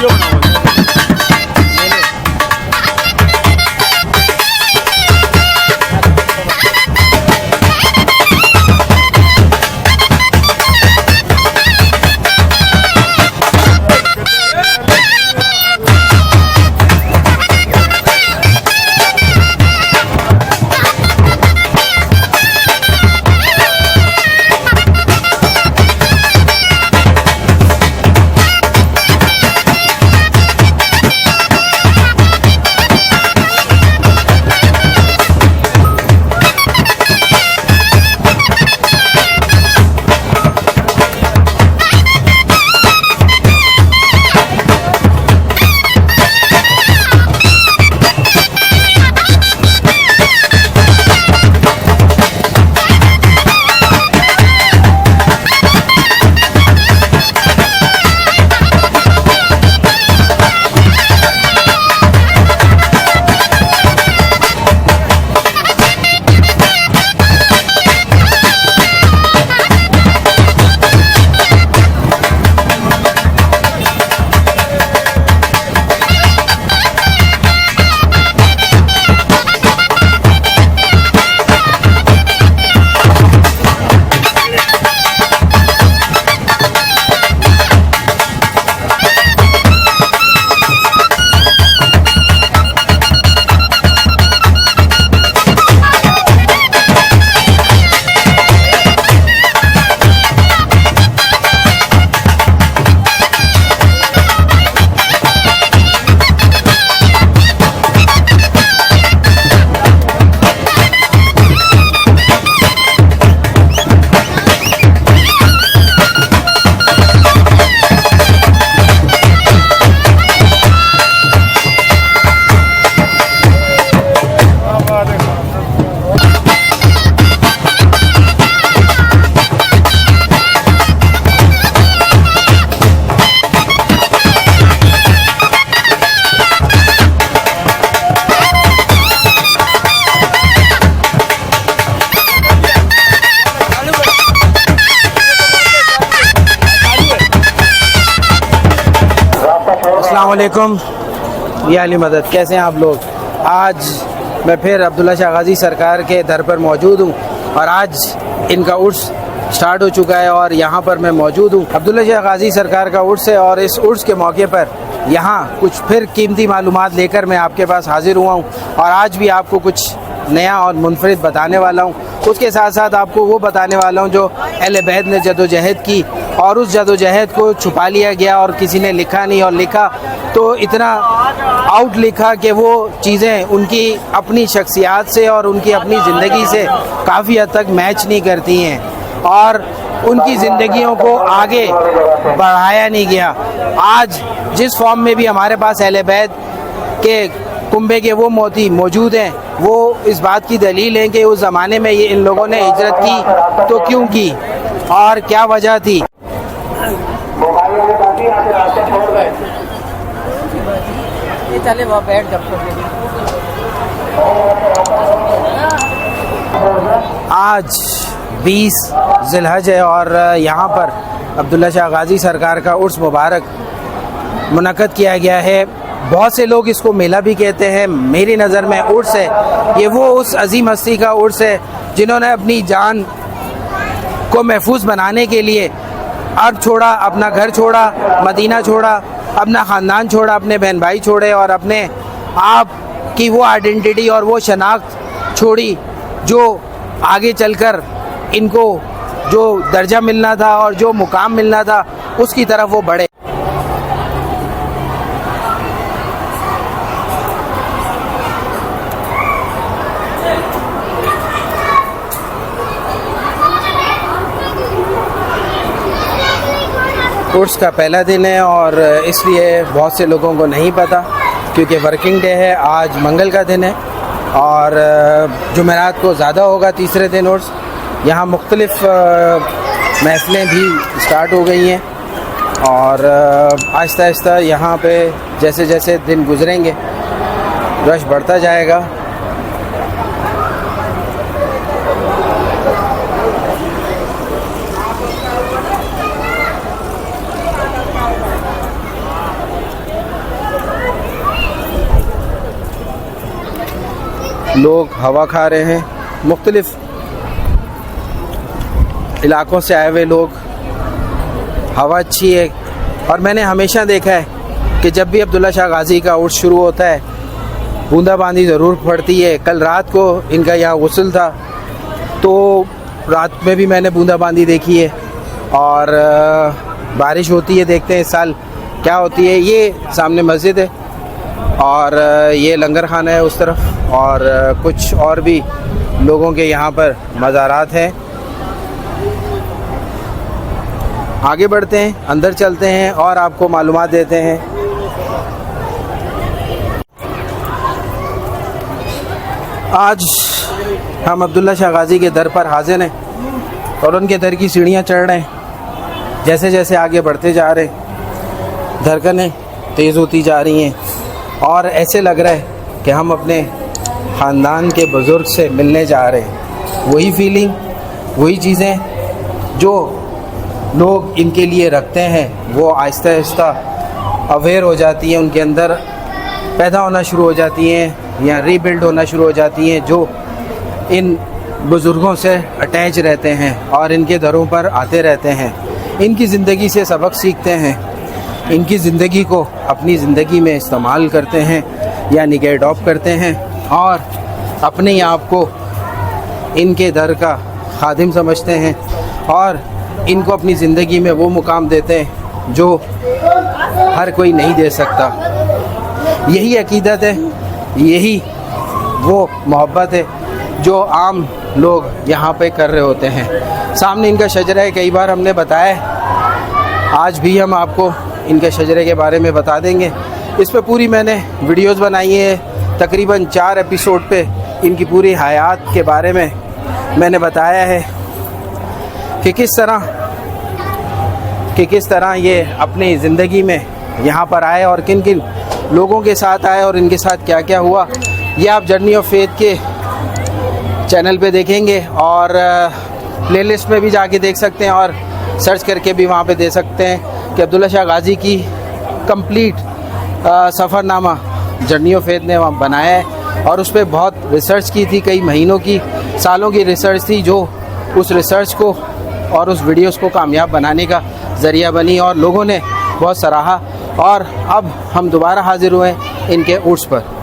Video अस्सलाम वालेकुम, या अली मदद, कैसे हैं आप लोग। आज मैं फिर अब्दुल्ला शाह गाज़ी सरकार के दर पर मौजूद हूँ और आज इनका उर्स स्टार्ट हो चुका है और यहाँ पर मैं मौजूद हूँ। अब्दुल्ला शाह गाज़ी सरकार का उर्स है और इस उर्स के मौके पर यहाँ कुछ फिर कीमती मालूमात लेकर मैं आपके पास हाजिर हुआ हूँ और आज भी आपको कुछ नया और मुनफरिद बताने वाला हूँ। उसके साथ साथ आपको वो बताने वाला हूँ जो अहले बैत ने जदोजहद की और उस जदोजहद को छुपा लिया गया और किसी ने लिखा नहीं, और लिखा तो इतना आउट लिखा कि वो चीज़ें उनकी अपनी शख्सियत से और उनकी अपनी ज़िंदगी से काफ़ी हद तक मैच नहीं करती हैं और उनकी ज़िंदगियों को आगे बढ़ाया नहीं गया। आज जिस फॉर्म में भी हमारे पास अहले बैत के कुंबे के वो मोती मौजूद हैं, वो इस बात की दलील है कि उस ज़माने में ये इन लोगों ने हिजरत की तो क्यों की और क्या वजह थी। चले वहाँ बैठ आज 20 ज़िलहज है और यहाँ पर अब्दुल्ला शाह गाज़ी सरकार का उर्स मुबारक मुनक़द किया गया है। बहुत से लोग इसको मेला भी कहते हैं, मेरी नज़र में उर्स है। ये वो उस अजीम हस्ती का उर्स है जिन्होंने अपनी जान को महफूज बनाने के लिए अर्द छोड़ा, अपना घर छोड़ा, मदीना छोड़ा, अपना ख़ानदान छोड़ा, अपने बहन भाई छोड़े और अपने आप की वो आइडेंटिटी और वो शनाख्त छोड़ी जो आगे चलकर इनको जो दर्जा मिलना था और जो मुकाम मिलना था उसकी तरफ वो बढ़े। उर्स का पहला दिन है और इसलिए बहुत से लोगों को नहीं पता, क्योंकि वर्किंग डे है। आज मंगल का दिन है और जुमेरात को ज़्यादा होगा तीसरे दिन उर्स। यहाँ मुख्तलिफ़ महफ़िलें भी स्टार्ट हो गई हैं और आहिस्ता आहिस्ता यहाँ पे जैसे जैसे दिन गुजरेंगे रश बढ़ता जाएगा। लोग हवा खा रहे हैं, मुख्तलिफ इलाकों से आए हुए लोग। हवा अच्छी है और मैंने हमेशा देखा है कि जब भी अब्दुल्ला शाह गाज़ी का उर्स शुरू होता है बूंदाबांदी ज़रूर पड़ती है। कल रात को इनका यहाँ गुस्ल था तो रात में भी मैंने बूंदाबांदी देखी है और बारिश होती है। देखते हैं इस साल क्या होती है। ये सामने मस्जिद है और ये लंगर खाना है उस तरफ और कुछ और भी लोगों के यहाँ पर मज़ारात हैं। आगे बढ़ते हैं, अंदर चलते हैं और आपको मालूमात देते हैं। आज हम अब्दुल्ला शाह गाज़ी के दर पर हाजिर हैं और उनके दर की सीढ़ियाँ चढ़ रहे हैं। जैसे जैसे आगे बढ़ते जा रहे हैं धड़कनें तेज़ होती जा रही हैं और ऐसे लग रहा है कि हम अपने ख़ानदान के बुज़ुर्ग से मिलने जा रहे हैं। वही फीलिंग, वही चीज़ें जो लोग इनके लिए रखते हैं वो आहिस्ता आहिस्ता अवेयर हो जाती हैं, उनके अंदर पैदा होना शुरू हो जाती हैं या रीबिल्ड होना शुरू हो जाती हैं, जो इन बुज़ुर्गों से अटैच रहते हैं और इनके दरों पर आते रहते हैं। इनकी ज़िंदगी से सबक सीखते हैं, इनकी ज़िंदगी को अपनी ज़िंदगी में इस्तेमाल करते हैं यानी कि अडॉप्ट करते हैं और अपने आप को इनके दर का खादिम समझते हैं और इनको अपनी ज़िंदगी में वो मुकाम देते हैं जो हर कोई नहीं दे सकता। यही अकीदत है, यही वो मोहब्बत है जो आम लोग यहाँ पे कर रहे होते हैं। सामने इनका शजरा है, कई बार हमने बताया, आज भी हम आपको इनके शजरे के बारे में बता देंगे। इस पे पूरी मैंने वीडियोस बनाई है, तकरीबन 4 एपिसोड पे इनकी पूरी हयात के बारे में मैंने बताया है कि किस तरह ये अपनी ज़िंदगी में यहाँ पर आए और किन किन लोगों के साथ आए और इनके साथ क्या क्या हुआ। ये आप जर्नी ऑफ फेथ के चैनल पे देखेंगे और प्लेलिस्ट में भी जाके देख सकते हैं और सर्च करके भी वहाँ पे दे सकते हैं कि अब्दुल्ला शाह गाज़ी की complete Safarnama journey of faith ने वहाँ बनाया है और उस पर बहुत रिसर्च की थी, कई महीनों की, सालों की रिसर्च थी जो उस रिसर्च को और उस वीडियोस को कामयाब बनाने का ज़रिया बनी और लोगों ने बहुत सराहा। और अब हम दोबारा हाजिर हुए इनके उर्स पर।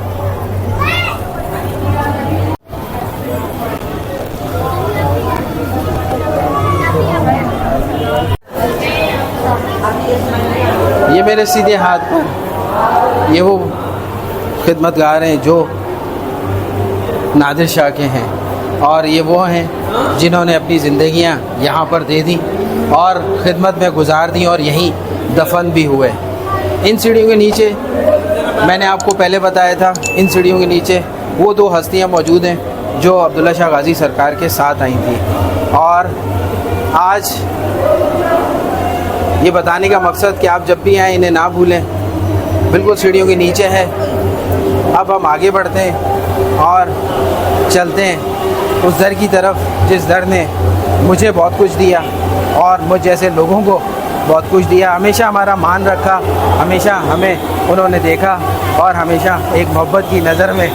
ये मेरे सीधे हाथ पर ये वो खिदमतगार हैं जो नादिर शाह के हैं और ये वो हैं जिन्होंने अपनी ज़िंदगियां यहाँ पर दे दी और ख़िदमत में गुजार दी और यहीं दफन भी हुए। इन सीढ़ियों के नीचे मैंने आपको पहले बताया था, इन सीढ़ियों के नीचे वो 2 हस्तियाँ मौजूद हैं जो अब्दुल्ला शाह गाज़ी सरकार के साथ आई थी। और आज ये बताने का मकसद कि आप जब भी आएँ इन्हें ना भूलें, बिल्कुल सीढ़ियों के नीचे है। अब हम आगे बढ़ते हैं और चलते हैं उस दर की तरफ जिस दर ने मुझे बहुत कुछ दिया और मुझ जैसे लोगों को बहुत कुछ दिया। हमेशा हमारा मान रखा, हमेशा हमें उन्होंने देखा और हमेशा एक मोहब्बत की नज़र में।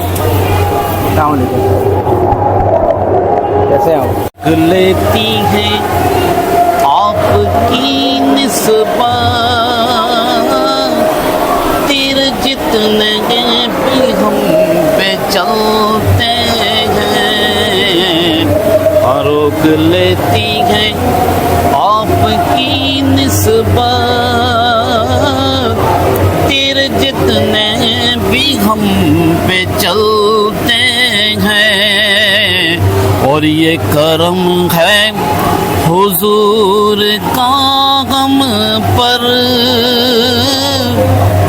कैसे आओ लेती हैं आपकी निस्बत, तेरे जितने भी हम पे चलते रोक लेती है आपकी निस्बत, तेरे जितने भी हम पे चलते हैं। और ये करम है हुजूर का हम पर,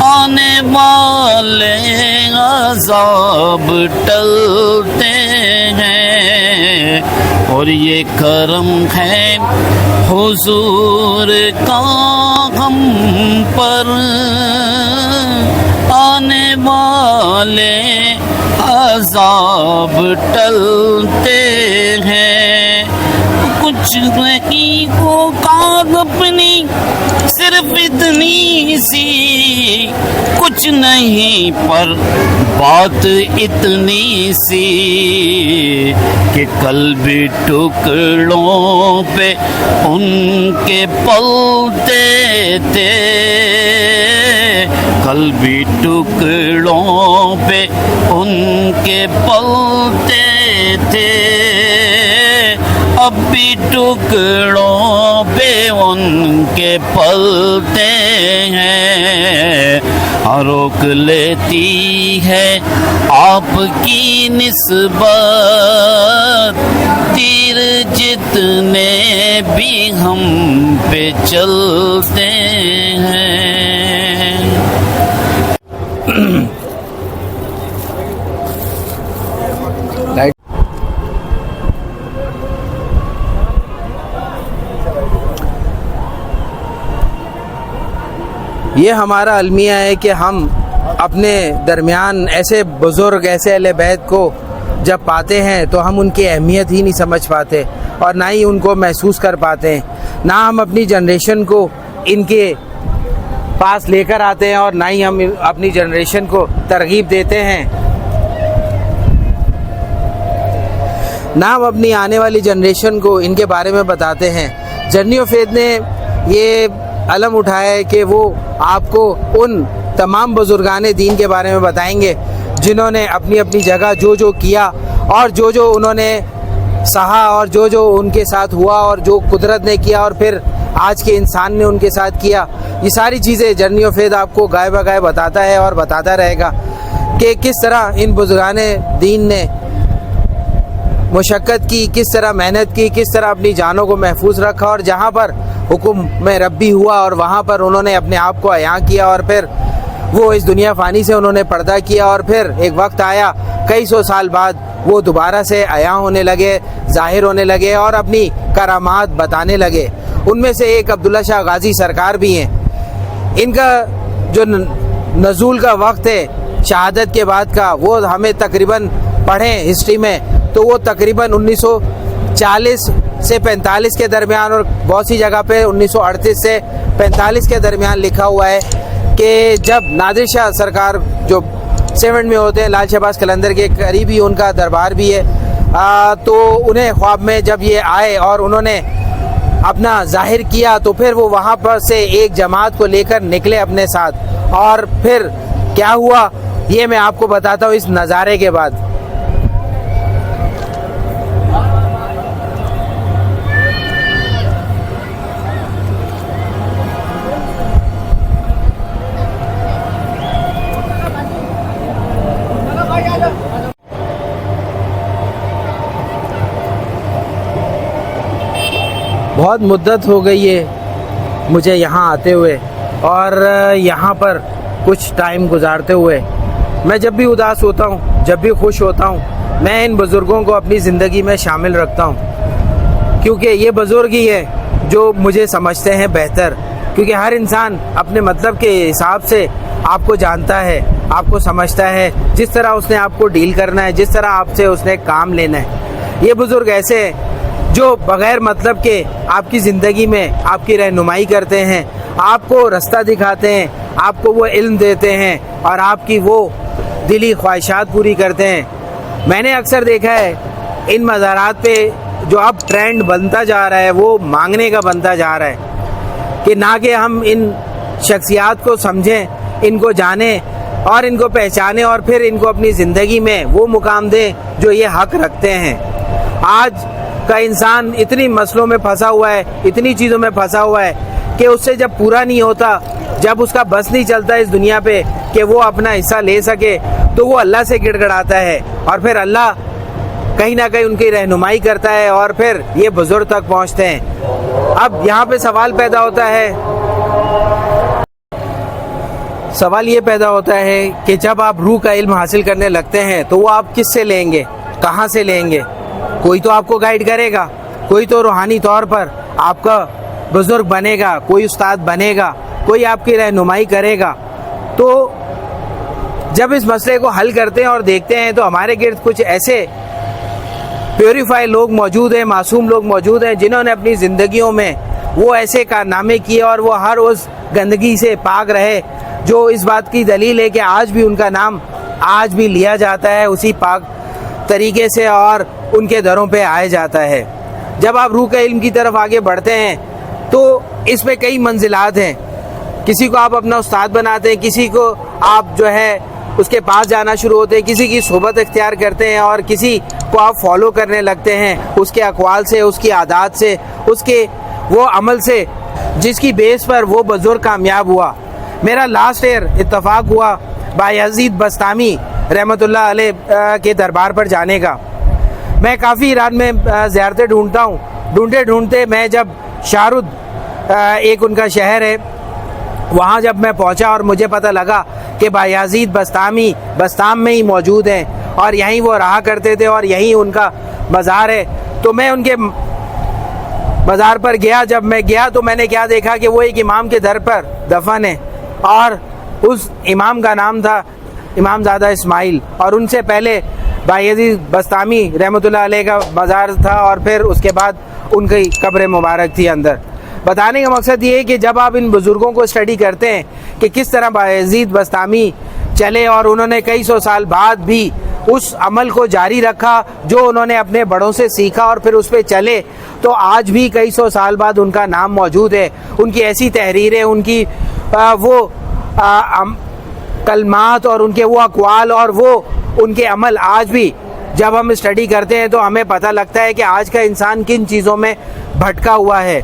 आने वाले अज़ाब टलते हैं। और ये करम है हुजूर का हम पर, आने वाले अज़ाब टलते हैं। कुछ नहीं औकात अपनी सिर्फ इतनी सी, कुछ कुछ नहीं पर बात इतनी सी कि कल्बी टुकड़ों पे उनके पलते थे, कल्बी टुकड़ों पे उनके पलते थे, अब भी टुकड़ों पे उनके पलते हैं। रोक लेती है आपकी निस्बत तीर जितने भी हम पे चलते हैं। ये हमारा अलमिया है कि हम अपने दरमियान ऐसे बुज़ुर्ग, ऐसे अहले बैत को जब पाते हैं तो हम उनकी अहमियत ही नहीं समझ पाते और ना ही उनको महसूस कर पाते हैं। ना हम अपनी जनरेशन को इनके पास लेकर आते हैं और ना ही हम अपनी जनरेशन को तरगीब देते हैं, ना हम अपनी आने वाली जनरेशन को इनके बारे में बताते हैं। जर्नी ऑफ फेथ ने ये अलम उठाया है कि वो आपको उन तमाम बुजुर्गान दीन के बारे में बताएंगे जिन्होंने अपनी अपनी जगह जो जो किया और जो जो उन्होंने सहा और जो जो उनके साथ हुआ और जो कुदरत ने किया और फिर आज के इंसान ने उनके साथ किया। ये सारी चीज़ें जर्नी ऑफ फेथ आपको गाय बगाए बताता है और बताता रहेगा कि किस तरह इन बुजुर्गान दीन ने मुशक्क़त की, किस तरह मेहनत की, किस तरह अपनी जानों को महफूज रखा और जहाँ पर हुक्म में रब्बी हुआ और वहाँ पर उन्होंने अपने आप को अयां किया और फिर वो इस दुनिया फ़ानी से उन्होंने पर्दा किया और फिर एक वक्त आया कई सौ साल बाद वो दोबारा से अयां होने लगे, ज़ाहिर होने लगे और अपनी करामात बताने लगे। उनमें से एक अब्दुल्ला शाह गाज़ी सरकार भी हैं। इनका जो नज़ूल का वक्त है शहादत के बाद का, वो हमें तकरीबन पढ़ें हिस्ट्री में तो वो तकरीबन 1940 से 45 के दरमियान और बहुत सी जगह पे 1938 से 45 के दरमियान लिखा हुआ है कि जब नादिर शाह सरकार जो 7 में होते हैं, लाल शहबाज कलंदर के करीबी उनका दरबार भी है, तो उन्हें ख्वाब में जब ये आए और उन्होंने अपना जाहिर किया तो फिर वो वहाँ पर से एक जमात को लेकर निकले अपने साथ और फिर क्या हुआ ये मैं आपको बताता हूँ इस नज़ारे के बाद। बहुत मुद्दत हो गई है मुझे यहाँ आते हुए और यहाँ पर कुछ टाइम गुजारते हुए। मैं जब भी उदास होता हूँ, जब भी खुश होता हूँ, मैं इन बुज़ुर्गों को अपनी ज़िंदगी में शामिल रखता हूँ क्योंकि ये बुज़ुर्ग ही है जो मुझे समझते हैं बेहतर। क्योंकि हर इंसान अपने मतलब के हिसाब से आपको जानता है, आपको समझता है, जिस तरह उसने आपको डील करना है, जिस तरह आपसे उसने काम लेना है। ये बुज़ुर्ग ऐसे हैं जो बग़ैर मतलब के आपकी ज़िंदगी में आपकी रहनुमाई करते हैं, आपको रास्ता दिखाते हैं, आपको वो इल्म देते हैं और आपकी वो दिली ख्वाहिशात पूरी करते हैं। मैंने अक्सर देखा है इन मज़ारात पे जो अब ट्रेंड बनता जा रहा है वो मांगने का बनता जा रहा है कि ना कि हम इन शख्सियात को समझें, इनको जानें और इनको पहचानें और फिर इनको अपनी ज़िंदगी में वो मुकाम दें जो ये हक़ रखते हैं। आज का इंसान इतनी मसलों में फंसा हुआ है, इतनी चीज़ों में फंसा हुआ है कि उससे जब पूरा नहीं होता, जब उसका बस नहीं चलता इस दुनिया पे कि वो अपना हिस्सा ले सके, तो वो अल्लाह से गिड़गिड़ाता है और फिर अल्लाह कहीं ना कहीं उनकी रहनुमाई करता है और फिर ये बुजुर्ग तक पहुंचते हैं। अब यहाँ पे सवाल पैदा होता है कि जब आप रूह का इल्म हासिल करने लगते हैं तो वो आप किससे लेंगे, कहाँ से लेंगे? कोई तो आपको गाइड करेगा, कोई तो रूहानी तौर पर आपका बुजुर्ग बनेगा, कोई उस्ताद बनेगा, कोई आपकी रहनुमाई करेगा। तो जब इस मसले को हल करते हैं और देखते हैं तो हमारे गिर्द कुछ ऐसे प्योरीफाई लोग मौजूद हैं, मासूम लोग मौजूद हैं जिन्होंने अपनी ज़िंदगियों में वो ऐसे कारनामे किए और वो हर उस गंदगी से पाक रहे जो इस बात की दलील है कि आज भी उनका नाम आज भी लिया जाता है उसी पाक तरीके से और उनके दरों पे आया जाता है। जब आप रूह के इल्म की तरफ आगे बढ़ते हैं तो इसमें कई मंजिलात हैं। किसी को आप अपना उस्ताद बनाते हैं, किसी को आप जो है उसके पास जाना शुरू होते हैं, किसी की सोबत इख्तियार करते हैं और किसी को आप फॉलो करने लगते हैं उसके अक़वाल से, उसकी आदत से, उसके वो अमल से जिसकी बेस पर वो बुजुर्ग कामयाब हुआ। मेरा लास्ट ईयर इत्तफाक हुआ बायज़ीद बस्तामी रहमतुल्लाह अलैह के दरबार पर जाने का। मैं काफ़ी ईरान में ज़ियारतें ढूंढता हूँ, ढूंढते ढूंढते मैं जब शारुद एक उनका शहर है वहाँ जब मैं पहुँचा और मुझे पता लगा कि बायज़ीद बस्तामी बस्ताम में ही मौजूद हैं और यहीं वो रहा करते थे और यहीं उनका मज़ार है, तो मैं उनके मज़ार पर गया। जब मैं गया तो मैंने क्या देखा कि वो एक इमाम के दर पर दफन है और उस इमाम का नाम था इमामज़ादा इस्माइल और उनसे पहले बायज़ीद बस्तामी रहमतुल्लाह अलैह का मज़ार था और फिर उसके बाद उनकी कब्र मुबारक थी अंदर। बताने का मकसद ये है कि जब आप इन बुज़ुर्गों को स्टडी करते हैं कि किस तरह बायज़ीद बस्तामी चले और उन्होंने कई सौ साल बाद भी उस अमल को जारी रखा जो उन्होंने अपने बड़ों से सीखा और फिर उस पर चले, तो आज भी कई सौ साल बाद उनका नाम मौजूद है। उनकी ऐसी तहरीरें, उनकी वो कलमात और उनके वो अक़वाल और वो उनके अमल आज भी जब हम स्टडी करते हैं तो हमें पता लगता है कि आज का इंसान किन चीज़ों में भटका हुआ है।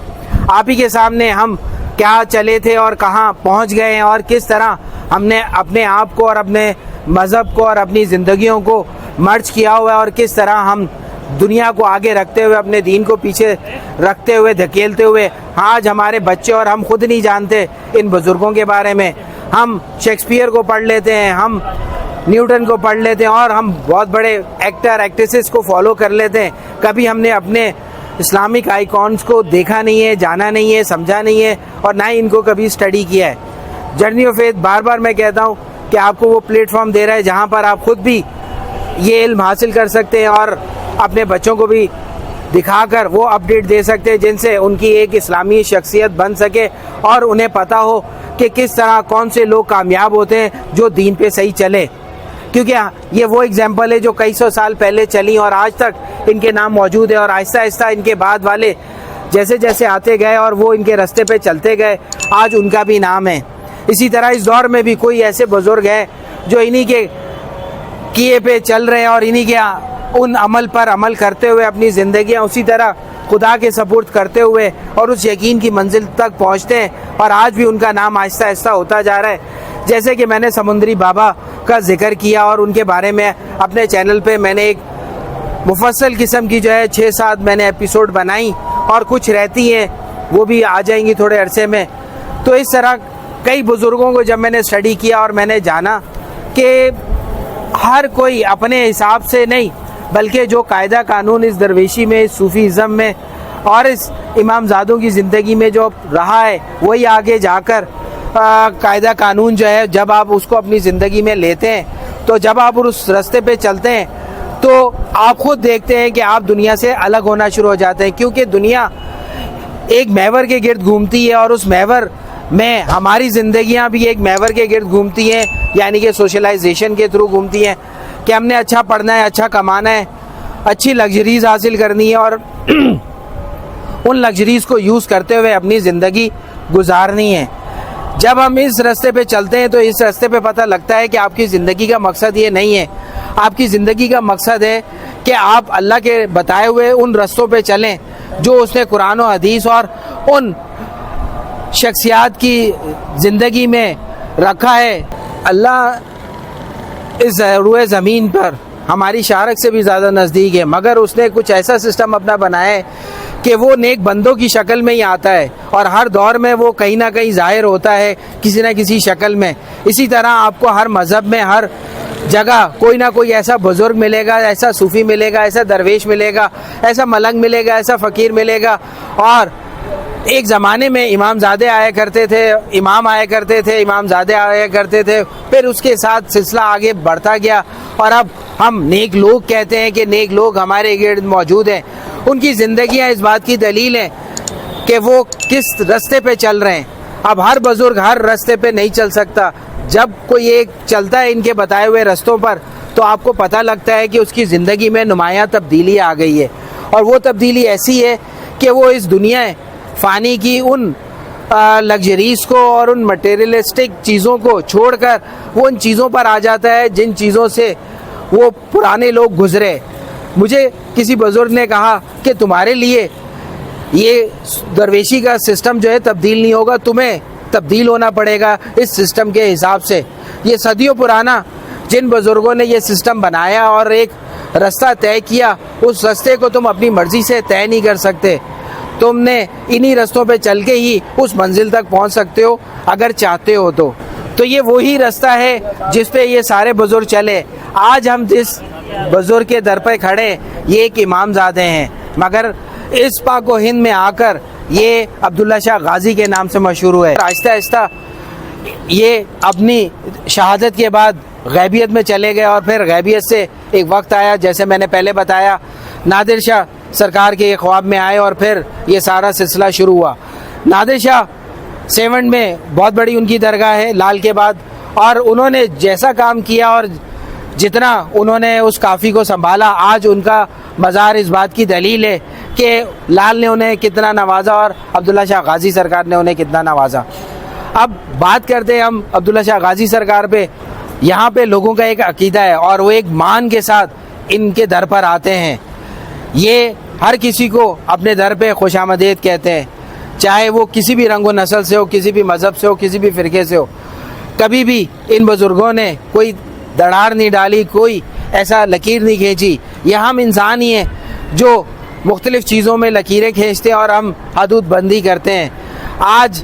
आप ही के सामने हम क्या चले थे और कहाँ पहुँच गए हैं और किस तरह हमने अपने आप को और अपने मज़हब को और अपनी ज़िंदगियों को मर्ज किया हुआ है और किस तरह हम दुनिया को आगे रखते हुए अपने दीन को पीछे रखते हुए धकेलते हुए आज हमारे बच्चे और हम खुद नहीं जानते इन बुज़ुर्गों के बारे में। हम शेक्सपियर को पढ़ लेते हैं, हम न्यूटन को पढ़ लेते हैं और हम बहुत बड़े एक्टर एक्ट्रेसेस को फॉलो कर लेते हैं। कभी हमने अपने इस्लामिक आइकॉन्स को देखा नहीं है, जाना नहीं है, समझा नहीं है और ना ही इनको कभी स्टडी किया है। जर्नी ऑफ फेथ बार बार मैं कहता हूँ कि आपको वो प्लेटफॉर्म दे रहा है जहाँ पर आप खुद भी ये इल्म हासिल कर सकते हैं और अपने बच्चों को भी दिखाकर वो अपडेट दे सकते हैं जिनसे उनकी एक इस्लामी शख्सियत बन सके और उन्हें पता हो कि किस तरह कौन से लोग कामयाब होते हैं जो दीन पे सही चले। क्योंकि ये वो एग्जाम्पल है जो कई सौ साल पहले चली और आज तक इनके नाम मौजूद है और आहिस्ता आहिस्ता इनके बाद वाले जैसे जैसे आते गए और वो इनके रास्ते पे चलते गए, आज उनका भी नाम है। इसी तरह इस दौर में भी कोई ऐसे बुजुर्ग हैं जो इन्हीं के किए पे चल रहे हैं और इन्हीं के उन अमल पर अमल करते हुए अपनी ज़िंदगियाँ उसी तरह खुदा के सपुर्द करते हुए और उस यकीन की मंजिल तक पहुँचते हैं और आज भी उनका नाम आहिस्ता आहिस्ता होता जा रहा है। जैसे कि मैंने समुंदरी बाबा का जिक्र किया और उनके बारे में अपने चैनल पे मैंने एक मुफस्सल किस्म की जो है 6-7 मैंने एपिसोड बनाई और कुछ रहती हैं वो भी आ जाएंगी थोड़े अरसे में। तो इस तरह कई बुज़ुर्गों को जब मैंने स्टडी किया और मैंने जाना कि हर कोई अपने हिसाब से नहीं बल्कि जो कायदा कानून इस दरवेशी में, इस सूफीज़म में और इस इमामज़ादों की ज़िंदगी में जो रहा है वही आगे जाकर कायदा कानून जो है जब आप उसको अपनी ज़िंदगी में लेते हैं तो जब आप उस रास्ते पे चलते हैं तो आप खुद देखते हैं कि आप दुनिया से अलग होना शुरू हो जाते हैं। क्योंकि दुनिया एक महवर के गिर्द घूमती है और उस महवर में हमारी ज़िंदगियां भी एक महवर के गिर्द घूमती हैं, यानी कि सोशलाइजेशन के थ्रू घूमती हैं कि हमने अच्छा पढ़ना है, अच्छा कमाना है, अच्छी लग्जरीज हासिल करनी है और उन लग्जरीज को यूज़ करते हुए अपनी ज़िंदगी गुजारनी है। जब हम इस रास्ते पे चलते हैं तो इस रास्ते पे पता लगता है कि आपकी ज़िंदगी का मकसद ये नहीं है। आपकी ज़िंदगी का मकसद है कि आप अल्लाह के बताए हुए उन रास्तों पे चलें जो उसने कुरान और हदीस और उन शख्सियात की ज़िंदगी में रखा है। अल्लाह इस रूए ज़मीन पर हमारी शारक से भी ज़्यादा नज़दीक है, मगर उसने कुछ ऐसा सिस्टम अपना बनाया है कि वो नेक बंदों की शक्ल में ही आता है और हर दौर में वो कहीं ना कहीं ज़ाहिर होता है किसी न किसी शक्ल में। इसी तरह आपको हर मज़हब में हर जगह कोई ना कोई ऐसा बुज़ुर्ग मिलेगा, ऐसा सूफ़ी मिलेगा, ऐसा दरवेश मिलेगा, ऐसा मलंग मिलेगा, ऐसा फ़कीर मिलेगा। और एक ज़माने में इमामज़ादे आया करते थे, इमाम आया करते थे, इमामज़ादे आया करते थे, फिर उसके साथ सिलसिला आगे बढ़ता गया और अब हम नेक लोग कहते हैं कि नेक लोग हमारे गिर्द मौजूद हैं। उनकी ज़िंदगियाँ इस बात की दलील हैं कि वो किस रास्ते पे चल रहे हैं। अब हर बुज़ुर्ग हर रास्ते पे नहीं चल सकता, जब कोई एक चलता है इनके बताए हुए रास्तों पर तो आपको पता लगता है कि उसकी ज़िंदगी में नुमायाँ तब्दीली आ गई है। और वो तब्दीली ऐसी है कि वो इस दुनिया फ़ानी की उन लग्जरीज़ को और उन मटेरियलिस्टिक चीज़ों को छोड़कर वो उन चीज़ों पर आ जाता है जिन चीज़ों से वो पुराने लोग गुजरे। मुझे किसी बुजुर्ग ने कहा कि तुम्हारे लिए ये दरवेशी का सिस्टम जो है तब्दील नहीं होगा, तुम्हें तब्दील होना पड़ेगा इस सिस्टम के हिसाब से। ये सदियों पुराना जिन बुजुर्गों ने ये सिस्टम बनाया और एक रास्ता तय किया, उस रास्ते को तुम अपनी मर्ज़ी से तय नहीं कर सकते। तुमने इन्हीं रास्तों पे चल के ही उस मंजिल तक पहुंच सकते हो अगर चाहते हो तो ये वही रास्ता है जिस पे ये सारे बुजुर्ग चले। आज हम जिस बुजुर्ग के दर पे खड़े ये एक इमामजादे हैं, मगर इस पाक व हिंद में आकर ये अब्दुल्ला शाह गाजी के नाम से मशहूर हुए। आहिस्ता आहिस्ता ये अपनी शहादत के बाद गैबियत में चले गए और फिर गैबियत से एक वक्त आया, जैसे मैंने पहले बताया, नादिर शाह सरकार के ख्वाब में आए और फिर ये सारा सिलसिला शुरू हुआ। नादिर शाह सेवंड में बहुत बड़ी उनकी दरगाह है लाल के बाद, और उन्होंने जैसा काम किया और जितना उन्होंने उस काफ़ी को संभाला, आज उनका मज़ार इस बात की दलील है कि लाल ने उन्हें कितना नवाजा और अब्दुल्ला शाह गाजी सरकार ने उन्हें कितना नवाजा। अब बात करते हैं हम अब्दुल्ला शाह गाजी सरकार पे। यहाँ पे लोगों का एक अकीदा है और वो एक मान के साथ इनके दर पर आते हैं। ये हर किसी को अपने दर पे खुशामदीद कहते हैं, चाहे वो किसी भी रंग व नस्ल से हो, किसी भी मज़हब से हो, किसी भी फ़िरके से हो। कभी भी इन बुज़ुर्गों ने कोई दरार नहीं डाली, कोई ऐसा लकीर नहीं खींची। ये हम इंसान ही हैं जो मुख्तलिफ़ चीज़ों में लकीरें खींचते हैं और हम हदूद बंदी करते हैं। आज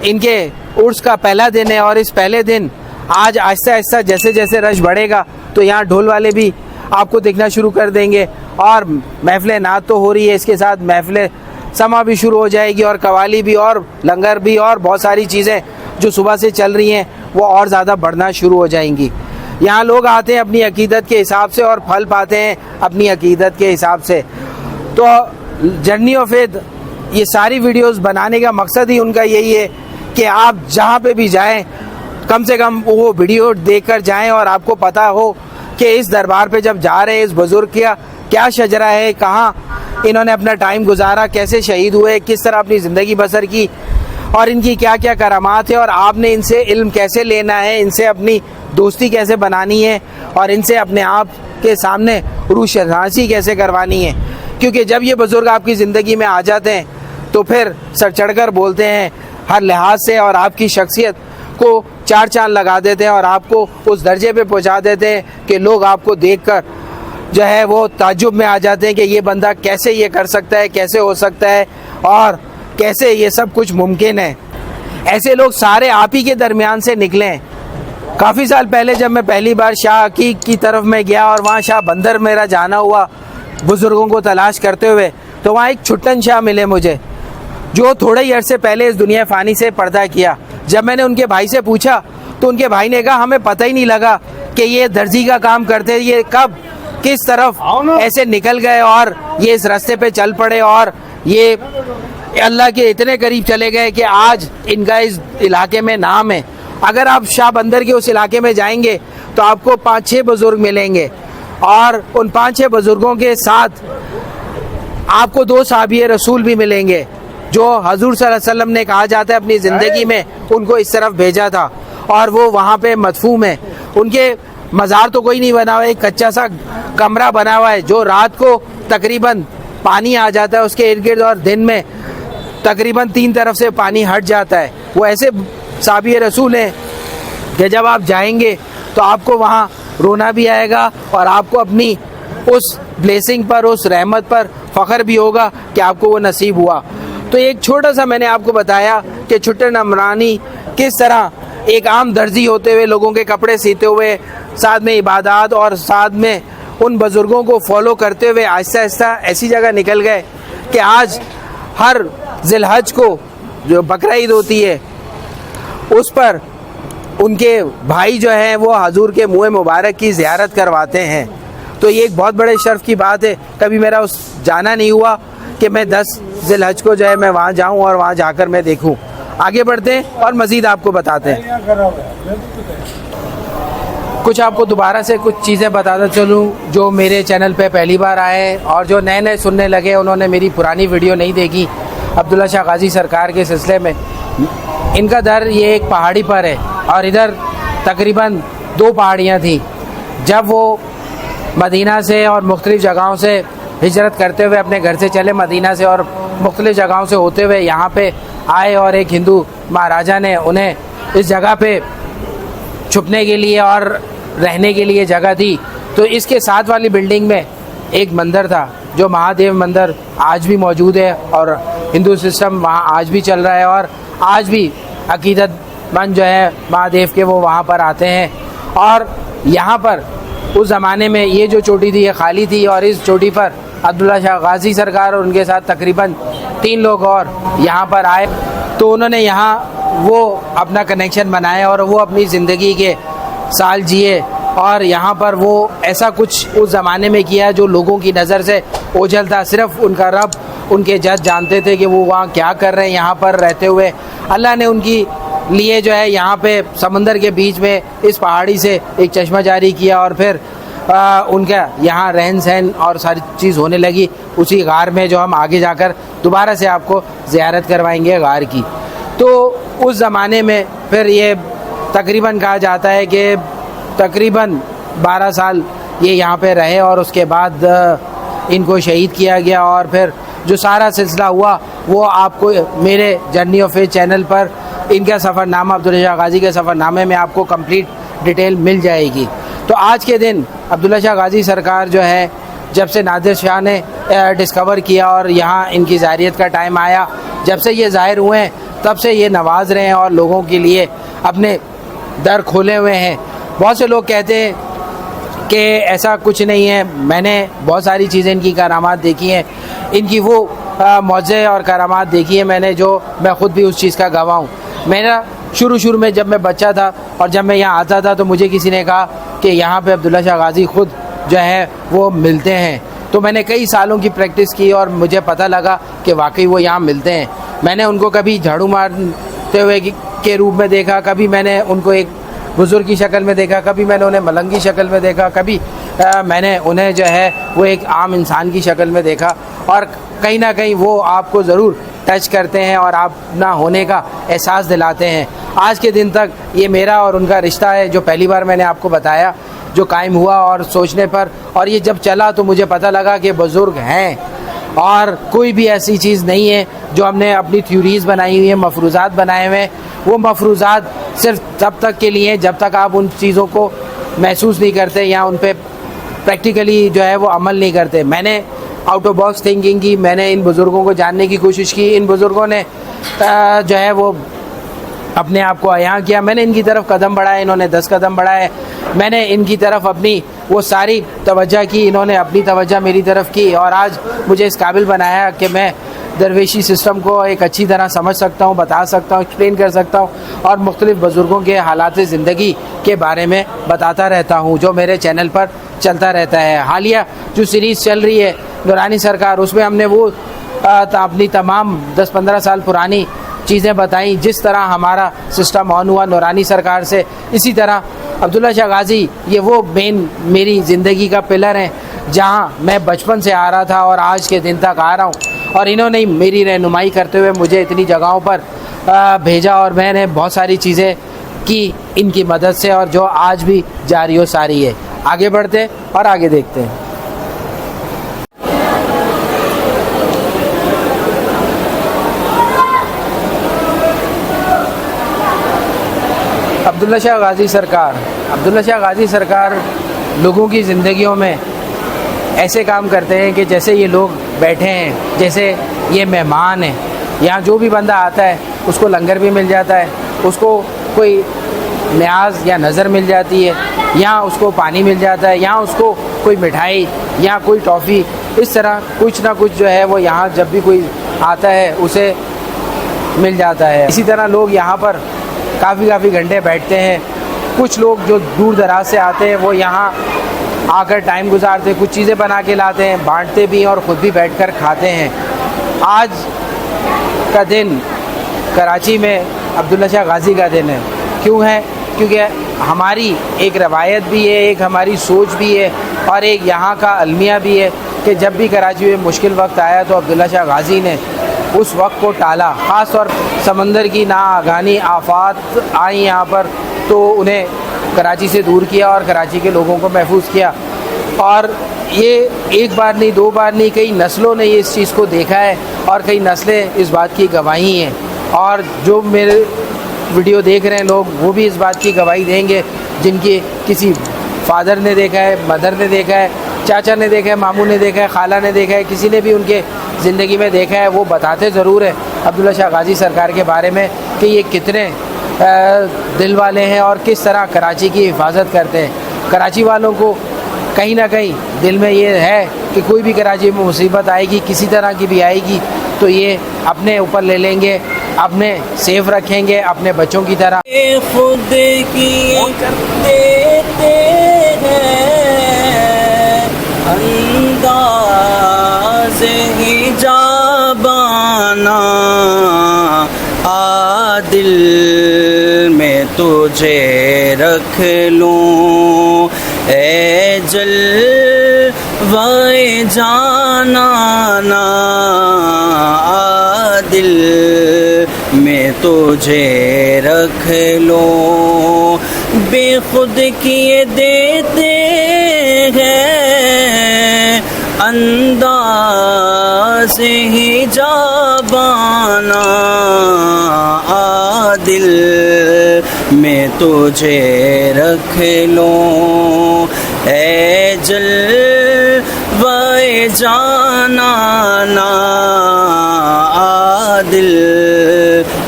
इनके उर्स का पहला दिन है और इस पहले दिन आज आहिस्ता आहिस्ता जैसे जैसे रश बढ़ेगा तो यहाँ ढोल वाले भी आपको दिखना शुरू कर देंगे और महफिल नात तो हो रही है, इसके साथ महफिल समा भी शुरू हो जाएगी और कवाली भी और लंगर भी और बहुत सारी चीज़ें जो सुबह से चल रही हैं वो और ज़्यादा बढ़ना शुरू हो जाएंगी। यहाँ लोग आते हैं अपनी अकीदत के हिसाब से और फल पाते हैं अपनी अकीदत के हिसाब से। तो जर्नी ऑफ फेथ ये सारी वीडियोस बनाने का मकसद ही उनका यही है कि आप जहाँ पे भी जाएं कम से कम वो वीडियो देखकर जाएं और आपको पता हो कि इस दरबार पे जब जा रहे हैं इस बुजुर्ग का क्या शजरा है, कहाँ इन्होंने अपना टाइम गुजारा, कैसे शहीद हुए, किस तरह अपनी ज़िंदगी बसर की और इनकी क्या क्या करामात है और आपने इनसे इल्म कैसे लेना है, इनसे अपनी दोस्ती कैसे बनानी है और इनसे अपने आप के सामने रूशनासी कैसे करवानी है। क्योंकि जब ये बुज़ुर्ग आपकी ज़िंदगी में आ जाते हैं तो फिर सर चढ़कर बोलते हैं हर लिहाज से और आपकी शख्सियत को चार चांद लगा देते हैं और आपको उस दर्जे पे पहुंचा देते हैं कि लोग आपको देखकर जो है वो ताज्जुब में आ जाते हैं कि ये बंदा कैसे ये कर सकता है, कैसे हो सकता है और कैसे ये सब कुछ मुमकिन है। ऐसे लोग सारे आप ही के दरमियान से निकले हैं। काफ़ी साल पहले जब मैं पहली बार शाह अकीक की तरफ में गया और वहाँ शाह बंदर मेरा जाना हुआ बुज़ुर्गों को तलाश करते हुए, तो वहाँ एक छुट्टन शाह मिले मुझे जो थोड़े ही अरसे पहले इस दुनिया फ़ानी से पर्दा किया। जब मैंने उनके भाई से पूछा तो उनके भाई ने कहा हमें पता ही नहीं लगा कि ये दर्जी का काम करते, ये कब किस तरफ ऐसे निकल गए और ये इस रास्ते पे चल पड़े और ये अल्लाह के इतने करीब चले गए कि आज इनका इस इलाके में नाम है। अगर आप शाह बंदर के उस इलाके में जाएंगे तो आपको 5-6 बुज़ुर्ग मिलेंगे और उन 5-6 बुज़ुर्गों के साथ आपको 2 सहाबी रसूल भी मिलेंगे जो हजूर सल्लल्लाहु अलैहि वसल्लम ने कहा जाता है अपनी ज़िंदगी में उनको इस तरफ भेजा था और वो वहाँ पे मदफूम है। उनके मज़ार तो कोई नहीं बना हुआ है, एक कच्चा सा कमरा बना हुआ है जो रात को तकरीबन पानी आ जाता है उसके इर्द गिर्द और दिन में तकरीबन 3 तरफ से पानी हट जाता है। वो ऐसे साहबी रसूल हैं कि जब आप जाएंगे तो आपको वहाँ रोना भी आएगा और आपको अपनी उस ब्लेसिंग पर, उस रहमत पर फ़ख्र भी होगा कि आपको वो नसीब हुआ। तो एक छोटा सा मैंने आपको बताया कि छुट्टन अमरानी किस तरह एक आम दर्जी होते हुए लोगों के कपड़े सीते हुए साथ में इबादत और साथ में उन बुज़ुर्गों को फॉलो करते हुए आहिस्ता आहिस्ता ऐसी जगह निकल गए कि आज हर ज़िलहज को जो बकरा ईद होती है उस पर उनके भाई जो हैं वो हजूर के मुँह मुबारक की ज़ियारत करवाते हैं। तो ये एक बहुत बड़े शर्फ की बात है। कभी मेरा उस जाना नहीं हुआ कि मैं 10 ज़िलहज को जो है मैं वहाँ जाऊँ और वहाँ जाकर मैं देखूँ। आगे बढ़ते हैं और मज़ीद आपको बताते हैं। कुछ आपको दोबारा से कुछ चीज़ें बताता चलूँ जो मेरे चैनल पे पहली बार आए और जो नए नए सुनने लगे, उन्होंने मेरी पुरानी वीडियो नहीं देखी अब्दुल्ला शाह गाज़ी सरकार के सिलसिले में। इनका दर ये एक पहाड़ी पर है और इधर तकरीबन 2 पहाड़ियाँ थी। जब वो मदीना से और मुख्तलिफ़ जगहों से हिजरत करते हुए अपने घर से चले, मदीना से और मुख्तलिफ़ जगहों से होते हुए यहाँ पे आए और एक हिंदू महाराजा ने उन्हें इस जगह पे छुपने के लिए और रहने के लिए जगह दी। तो इसके साथ वाली बिल्डिंग में एक मंदिर था जो महादेव मंदिर आज भी मौजूद है और हिंदू सिस्टम वहाँ आज भी चल रहा है और आज भी अकीदतमंद जो है महादेव के वो वहाँ पर आते हैं। और यहाँ पर उस ज़माने में ये जो चोटी थी ये खाली थी और इस चोटी पर अब्दुल्ला शाह गाज़ी सरकार और उनके साथ तकरीबन 3 लोग और यहाँ पर आए। तो उन्होंने यहाँ वो अपना कनेक्शन बनाया और वो अपनी ज़िंदगी के साल जिए और यहाँ पर वो ऐसा कुछ उस ज़माने में किया जो लोगों की नज़र से ओझल था। सिर्फ उनका रब, उनके जज जानते थे कि वो वहाँ क्या कर रहे हैं। यहाँ पर रहते हुए अल्लाह ने उनकी लिए जो है यहाँ पे समंदर के बीच में इस पहाड़ी से एक चश्मा जारी किया और फिर उनका यहाँ रहन सहन और सारी चीज़ होने लगी उसी गार में, जो हम आगे जाकर दोबारा से आपको ज़ियारत करवाएंगे गार की। तो उस ज़माने में फिर ये तकरीबन कहा जाता है कि तकरीबन 12 साल ये यहाँ पे रहे और उसके बाद इनको शहीद किया गया। और फिर जो सारा सिलसिला हुआ वो आपको मेरे जर्नी ऑफ फेथ चैनल पर इनका सफ़रनामा, अब्दुल्ला शाह गाज़ी के सफ़रनामे में आपको कंप्लीट डिटेल मिल जाएगी। तो आज के दिन अब्दुल्ला शाह गाज़ी सरकार जो है, जब से नादिर शाह ने डिस्कवर किया और यहाँ इनकी ज़ाहिरियत का टाइम आया, जब से ये ज़ाहिर हुए हैं तब से ये नवाज रहे हैं और लोगों के लिए अपने दर खोले हुए हैं। बहुत से लोग कहते हैं कि ऐसा कुछ नहीं है। मैंने बहुत सारी चीज़ें इनकी करामात देखी हैं, इनकी वो मौज़े और करामात देखी है मैंने, जो मैं ख़ुद भी उस चीज़ का गवाह हूँ। मेरा शुरू में जब मैं बच्चा था और जब मैं यहाँ आता था तो मुझे किसी ने कहा कि यहाँ पे अब्दुल्ला शाह गाज़ी ख़ुद जो है वो मिलते हैं। तो मैंने कई सालों की प्रैक्टिस की और मुझे पता लगा कि वाकई वो यहाँ मिलते हैं। मैंने उनको कभी झाड़ू मारते हुए के रूप में देखा, कभी मैंने उनको एक बुज़ुर्ग की शक्ल में देखा, कभी मैंने उन्हें मलंग की शक्ल में देखा, कभी मैंने उन्हें जो है वो एक आम इंसान की शक्ल में देखा। और कहीं ना कहीं वो आपको ज़रूर टच करते हैं और आप ना होने का एहसास दिलाते हैं। आज के दिन तक ये मेरा और उनका रिश्ता है जो पहली बार मैंने आपको बताया, जो कायम हुआ और सोचने पर, और ये जब चला तो मुझे पता लगा कि बुज़ुर्ग हैं और कोई भी ऐसी चीज़ नहीं है जो हमने अपनी थ्योरीज़ बनाई हुई हैं, मफरूज़ात बनाए हुए हैं। वो मफरूज़ात सिर्फ तब तक के लिए जब तक आप उन चीज़ों को महसूस नहीं करते या उन पर प्रैक्टिकली जो है वो अमल नहीं करते। मैंने आउट ऑफ बॉक्स थिंकिंग की, मैंने इन बुज़ुर्गों को जानने की कोशिश की। इन बुज़ुर्गों ने जो है वो अपने आप को आयां किया। मैंने इनकी तरफ कदम बढ़ाए, इन्होंने 10 कदम बढ़ाए। मैंने इनकी तरफ अपनी वो सारी तवज्जो की, इन्होंने अपनी तवज्जो मेरी तरफ की और आज मुझे इस काबिल बनाया कि मैं दरवेशी सिस्टम को एक अच्छी तरह समझ सकता हूँ, बता सकता हूँ, एक्सप्लेन कर सकता हूँ और मुख्तलिफ़ बुज़ुर्गों के हालात ज़िंदगी के बारे में बताता रहता हूँ, जो मेरे चैनल पर चलता रहता है। हालिया जो सीरीज़ चल रही है नूरानी सरकार, उसमें हमने वो अपनी तमाम 10-15 साल पुरानी चीज़ें बताई, जिस तरह हमारा सिस्टम ऑन हुआ नूरानी सरकार से। इसी तरह अब्दुल्ला शाह गाज़ी ये वो मेन मेरी ज़िंदगी का पिलर हैं, जहाँ मैं बचपन से आ रहा था और आज के दिन तक आ रहा हूँ और इन्होंने मेरी रहनुमाई करते हुए मुझे इतनी जगहों पर भेजा और मैंने बहुत सारी चीज़ें की इनकी मदद से और जो आज भी जारी व सारी है। आगे बढ़ते और आगे देखते हैं। अब्दुल्ला शाह गाज़ी सरकार लोगों की ज़िंदगियों में ऐसे काम करते हैं कि जैसे ये लोग बैठे हैं, जैसे ये मेहमान हैं। यहाँ जो भी बंदा आता है उसको लंगर भी मिल जाता है, उसको कोई न्याज या नज़र मिल जाती है, यहाँ उसको पानी मिल जाता है, यहाँ उसको कोई मिठाई या कोई टॉफ़ी, इस तरह कुछ ना कुछ जो है वो यहाँ जब भी कोई आता है उसे मिल जाता है। इसी तरह लोग यहाँ पर काफ़ी घंटे बैठते हैं। कुछ लोग जो दूर दराज से आते हैं वो यहाँ आकर टाइम गुजारते, कुछ चीज़ें बना के लाते हैं, बांटते भी हैं और ख़ुद भी बैठकर खाते हैं। आज का दिन कराची में अब्दुल्ला शाह गाज़ी का दिन है। क्यों है? क्योंकि हमारी एक रवायत भी है, एक हमारी सोच भी है और एक यहाँ का अलमिया भी है कि जब भी कराची में मुश्किल वक्त आया तो अब्दुल्ला शाह गाज़ी ने उस वक्त को टाला। ख़ास तौर समंदर की नाआगानी आफात आई यहाँ पर तो उन्हें कराची से दूर किया और कराची के लोगों को महफूज किया। और ये एक बार नहीं, दो बार नहीं, कई नस्लों ने ये इस चीज़ को देखा है और कई नस्लें इस बात की गवाही हैं। और जो मेरे वीडियो देख रहे हैं लोग वो भी इस बात की गवाही देंगे, जिनके किसी फादर ने देखा है, मदर ने देखा है, चाचा ने देखा है, मामू ने देखा है, खाला ने देखा है, किसी ने भी उनके ज़िंदगी में देखा है। वो बताते ज़रूर हैं अब्दुल्ला शाह गाज़ी सरकार के बारे में कि ये कितने दिल वाले हैं और किस तरह कराची की हिफाजत करते हैं। कराची वालों को कहीं ना कहीं दिल में ये है कि कोई भी कराची में मुसीबत आएगी, किसी तरह की भी आएगी, तो ये अपने ऊपर ले लेंगे, अपने सेफ रखेंगे अपने बच्चों की तरह। खुद की देते हैं अंदाज़ ही जाबाना, आदिल में तुझे रख लूं ए जलवाए जानाना, आदिल में तुझे रख लो। बेखुद किए देते हैं अंदाज़ ही जाबाना, आदिल में तुझे रख लो ए जलवाए जानाना, आदिल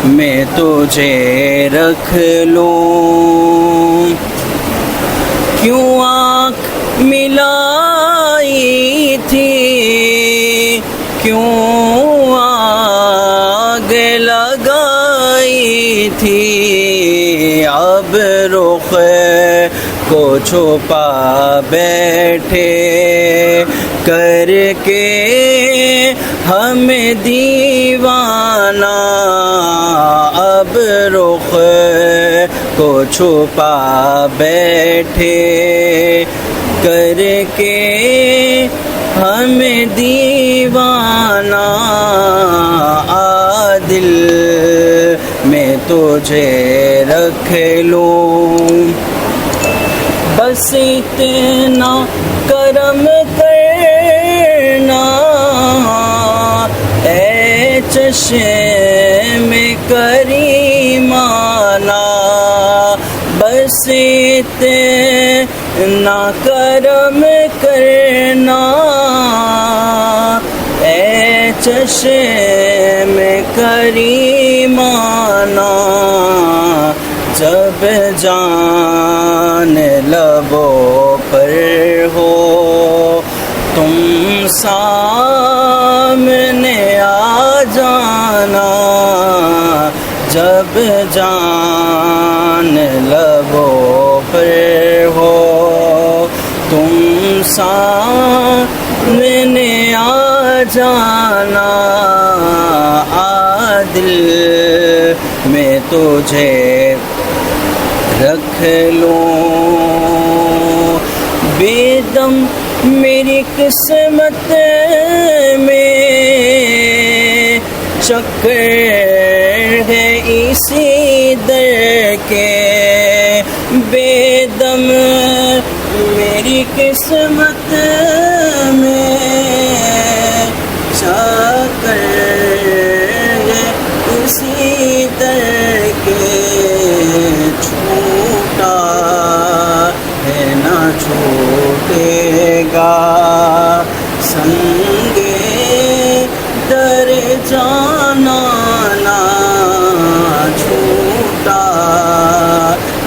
में तुझे रख लो। क्यों आँख मिलाई थी, क्यों आग लगाई थी, अब रुख को छुपा बैठे करके हमें दीवाना, अब रुख को छुपा बैठे करके हमें दीवाना, आदिल में तुझे रख लूं। बस इतना करम करना ए चश्मे करीमाना, बस इतना करम करना ए चश्मे करीमाना, जब जान लबों पर हो तुम सामने आ जाना, जब जान लबों पर हो तुम सामने आ जाना, आदिल में तुझे रख लूं। बेदम मेरी किस्मत में चक्कर है इसी दर के, बेदम मेरी किस्मत में चक्कर है इसी दर के, छूटा है ना छूटेगा संगे दर जाना, ना छूटा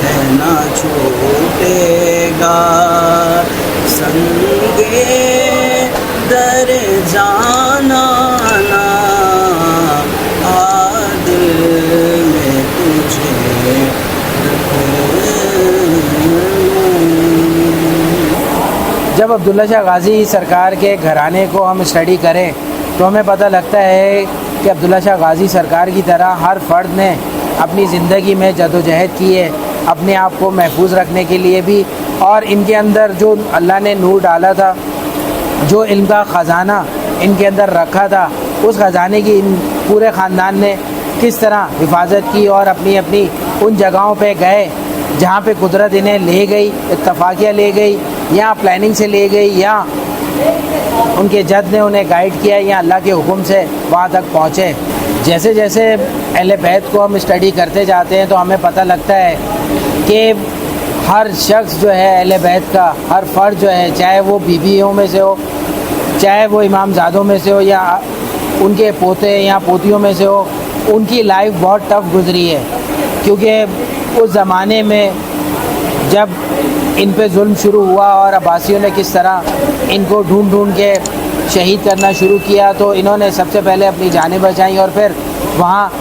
है ना छूटेगा संगे दर जाना, ना आदिल में तुझे जब अब्दुल्ला शाह गाज़ी सरकार के घराने को हम स्टडी करें तो हमें पता लगता है कि अब्दुल्ला शाह गाज़ी सरकार की तरह हर फ़र्द ने अपनी ज़िंदगी में जदोजहद की है अपने आप को महफूज रखने के लिए भी, और इनके अंदर जो अल्लाह ने नूर डाला था, जो इल्म का ख़जाना इनके अंदर रखा था, उस ख़जाने की इन पूरे ख़ानदान ने किस तरह हिफाजत की और अपनी अपनी उन जगहों पे गए जहाँ पे कुदरत इन्हें ले गई, इत्तफाकिया ले गई, या प्लानिंग से ले गई, या उनके जद ने उन्हें गाइड किया, या अल्लाह के हुक्म से वहाँ तक पहुँचे। जैसे जैसे अहले बैत को हम स्टडी करते जाते हैं तो हमें पता लगता है कि हर शख्स जो है अहले बैत का, हर फ़र्द जो है, चाहे वो बीवियों में से हो, चाहे वो इमामज़ादों में से हो, या उनके पोते या पोतियों में से हो, उनकी लाइफ बहुत टफ़ गुजरी है। क्योंकि उस ज़माने में जब इन पे जुल्म शुरू हुआ और अब्बासियों ने किस तरह इनको ढूंढ ढूंढ के शहीद करना शुरू किया, तो इन्होंने सबसे पहले अपनी जानें बचाई और फिर वहाँ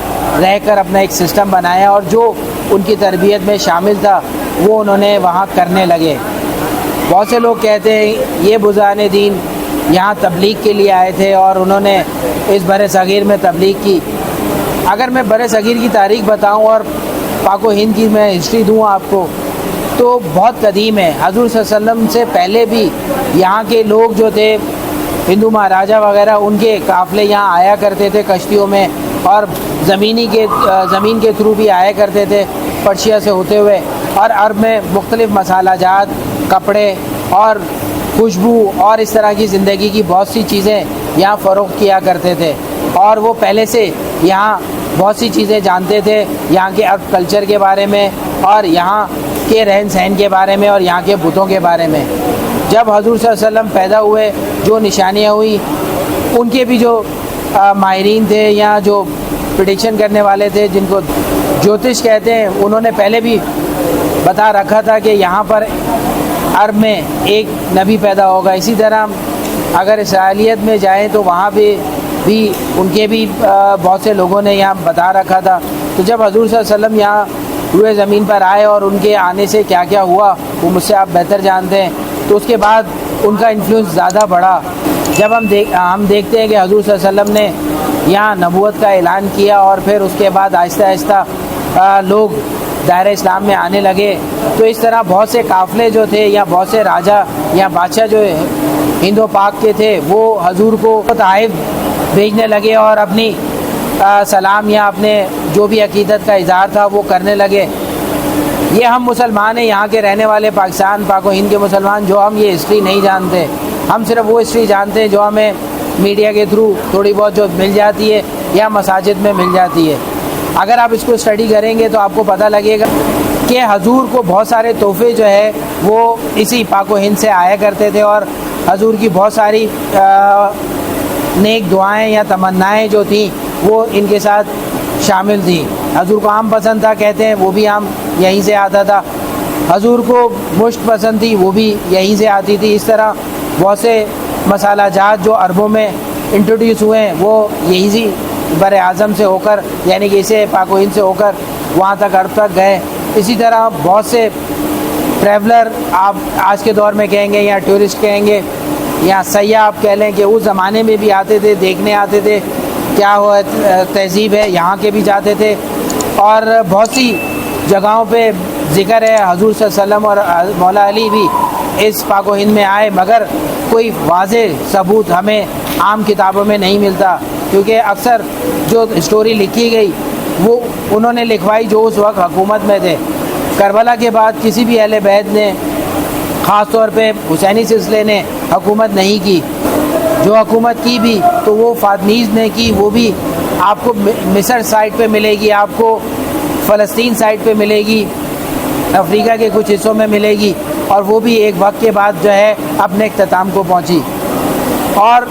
रहकर अपना एक सिस्टम बनाया, और जो उनकी तरबियत में शामिल था वो उन्होंने वहाँ करने लगे। बहुत से लोग कहते हैं ये बुज़ाने दीन यहाँ तबलीग के लिए आए थे और उन्होंने इस बर सग़ीर में तबलीग की। अगर मैं बर सग़ीर की तारीख़ बताऊँ और पाक व हिंद की मैं हिस्ट्री दूँ आपको, तो बहुत कदीम है। हज़ूर सल्लल्लाहु अलैहि वसल्लम से पहले भी यहाँ के लोग जो थे, हिंदू महाराजा वगैरह, उनके काफ़िले यहाँ आया करते थे कश्तियों में, और ज़मीन के थ्रू भी आया करते थे पर्शिया से होते हुए, और अरब में मुख्तलिफ़ मसाला जात, कपड़े और खुशबू और इस तरह की ज़िंदगी की बहुत सी चीज़ें यहाँ फ़रोख्त किया करते थे। और वो पहले से यहाँ बहुत सी चीज़ें जानते थे, यहाँ के अरब कल्चर के बारे में और यहाँ के रहन सहन के बारे में और यहाँ के बुतों के बारे में। जब हज़ूर सल्लल्लाहु अलैहि वसल्लम पैदा हुए, जो निशानियाँ हुई, उनके भी जो माहिरीन थे या जो प्रेडिक्शन करने वाले थे, जिनको ज्योतिष कहते हैं, उन्होंने पहले भी बता रखा था कि यहाँ पर अरब में एक नबी पैदा होगा। इसी तरह अगर इसराइलियत में जाएं तो वहाँ भी उनके भी बहुत से लोगों ने यहाँ बता रखा था। तो जब हज़ूर सल्लल्लाहु अलैहि वसल्लम यहाँ रूए ज़मीन पर आए और उनके आने से क्या क्या हुआ वो मुझसे आप बेहतर जानते हैं, तो उसके बाद उनका इन्फ्लुएंस ज़्यादा बढ़ा। जब हम देखते हैं कि हज़ूर सल्लल्लाहु अलैहि वसल्लम ने यहाँ नबूवत का ऐलान किया और फिर उसके बाद आहिस्ता आहिस्ता लोग दायरा इस्लाम में आने लगे, तो इस तरह बहुत से काफ़िले जो थे या बहुत से राजा या बादशाह जो हिंदो पाक के थे, वो हजूर को ताइफ भेजने लगे और अपनी सलाम या अपने जो भी अकीदत का इज़हार था वो करने लगे। ये हम मुसलमान हैं, यहाँ के रहने वाले पाकिस्तान पाक व हिंद के मुसलमान, जो हम ये हिस्ट्री नहीं जानते। हम सिर्फ वो हिस्ट्री जानते हैं जो हमें मीडिया के थ्रू थोड़ी बहुत जो मिल जाती है या मसाजिद में मिल जाती है। अगर आप इसको स्टडी करेंगे तो आपको पता लगेगा कि हजूर को बहुत सारे तोहफे जो है वो इसी पाक व हिंद से आया करते थे, और हजूर की बहुत सारी नेक दुआएं या तमन्नाएं जो थी वो इनके साथ शामिल थी। हजूर को आम पसंद था, कहते हैं वो भी आम यहीं से आता था। हजूर को मुश्क पसंद थी, वो भी यहीं से आती थी। इस तरह बहुत से मसाला जात जो अरबों में इंट्रोड्यूस हुए हैं वो यहीं से बर आज़म से होकर, यानी कि इसे पाक व हिंद से होकर वहाँ तक अरब तक गए। इसी तरह बहुत से ट्रैवलर आप आज के दौर में कहेंगे या टूरिस्ट कहेंगे या सयाह आप कह लें, कि उस ज़माने में भी आते थे, देखने आते थे क्या हुआ तहज़ीब है, यहाँ के भी जाते थे। और बहुत सी जगहों पे ज़िक्र है हज़ूर सल्लल्लाहु अलैहि वसल्लम और मौला अली भी इस पाक व हिंद में आए, मगर कोई वाज़ेह सबूत हमें आम किताबों में नहीं मिलता, क्योंकि अक्सर जो स्टोरी लिखी गई वो उन्होंने लिखवाई जो उस वक्त हुकूमत में थे। करबला के बाद किसी भी अहले बैत ने, ख़ास तौर पे हुसैनी सिलसिले ने हुकूमत नहीं की। जो हुकूमत की भी तो वो फातमीज़ ने की, वो भी आपको मिस्र साइड पे मिलेगी, आपको फ़लस्तीन साइड पे मिलेगी, अफ्रीका के कुछ हिस्सों में मिलेगी, और वो भी एक वक्त के बाद जो है अपने इख्तिताम को पहुँची। और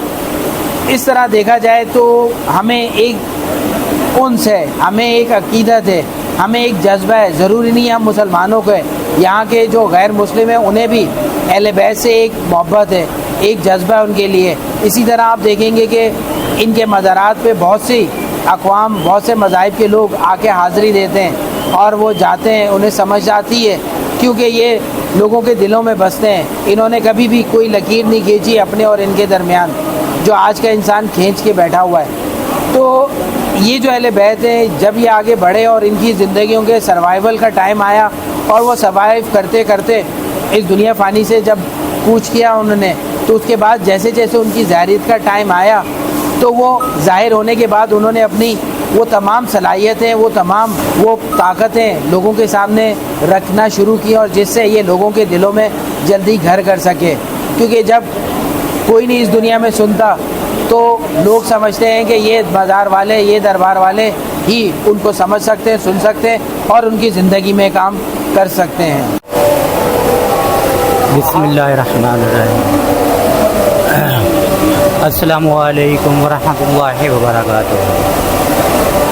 इस तरह देखा जाए तो हमें एक उन्स है, हमें एक अकीदत है, हमें एक जज्बा है। ज़रूरी नहीं हम मुसलमानों को है, यहाँ के जो गैर मुस्लिम हैं उन्हें भी अहले बैत से एक मोहब्बत है, एक जज्बा है उनके लिए। इसी तरह आप देखेंगे कि इनके मज़ारात पे बहुत सी अक़वाम, बहुत से मज़ाहिब के लोग आके हाज़िरी देते हैं और वो जाते हैं, उन्हें समझ आती है, क्योंकि ये लोगों के दिलों में बसते हैं। इन्होंने कभी भी कोई लकीर नहीं खींची अपने और इनके दरमियान, जो आज का इंसान खींच के बैठा हुआ है। तो ये जो अहले बैत हैं, जब ये आगे बढ़े और इनकी ज़िंदगियों के सर्वाइवल का टाइम आया और वो सर्वाइव करते करते इस दुनिया फ़ानी से जब कूच किया उन्होंने, तो उसके बाद जैसे जैसे उनकी ज़ाहिरियत का टाइम आया तो वो ज़ाहिर होने के बाद उन्होंने अपनी वो तमाम सलाहियतें, वो ताकतें लोगों के सामने रखना शुरू की, और जिससे ये लोगों के दिलों में जल्दी घर कर सके। क्योंकि जब कोई नहीं इस दुनिया में सुनता तो लोग समझते हैं कि ये बाज़ार वाले, ये दरबार वाले ही उनको समझ सकते हैं, सुन सकते हैं और उनकी ज़िंदगी में काम कर सकते हैं। बिस्मिल्लाहिर्रहमानिर्रहीम। अस्सलामु अलैकुम वरहमतुल्लाहि वबरकातुहू।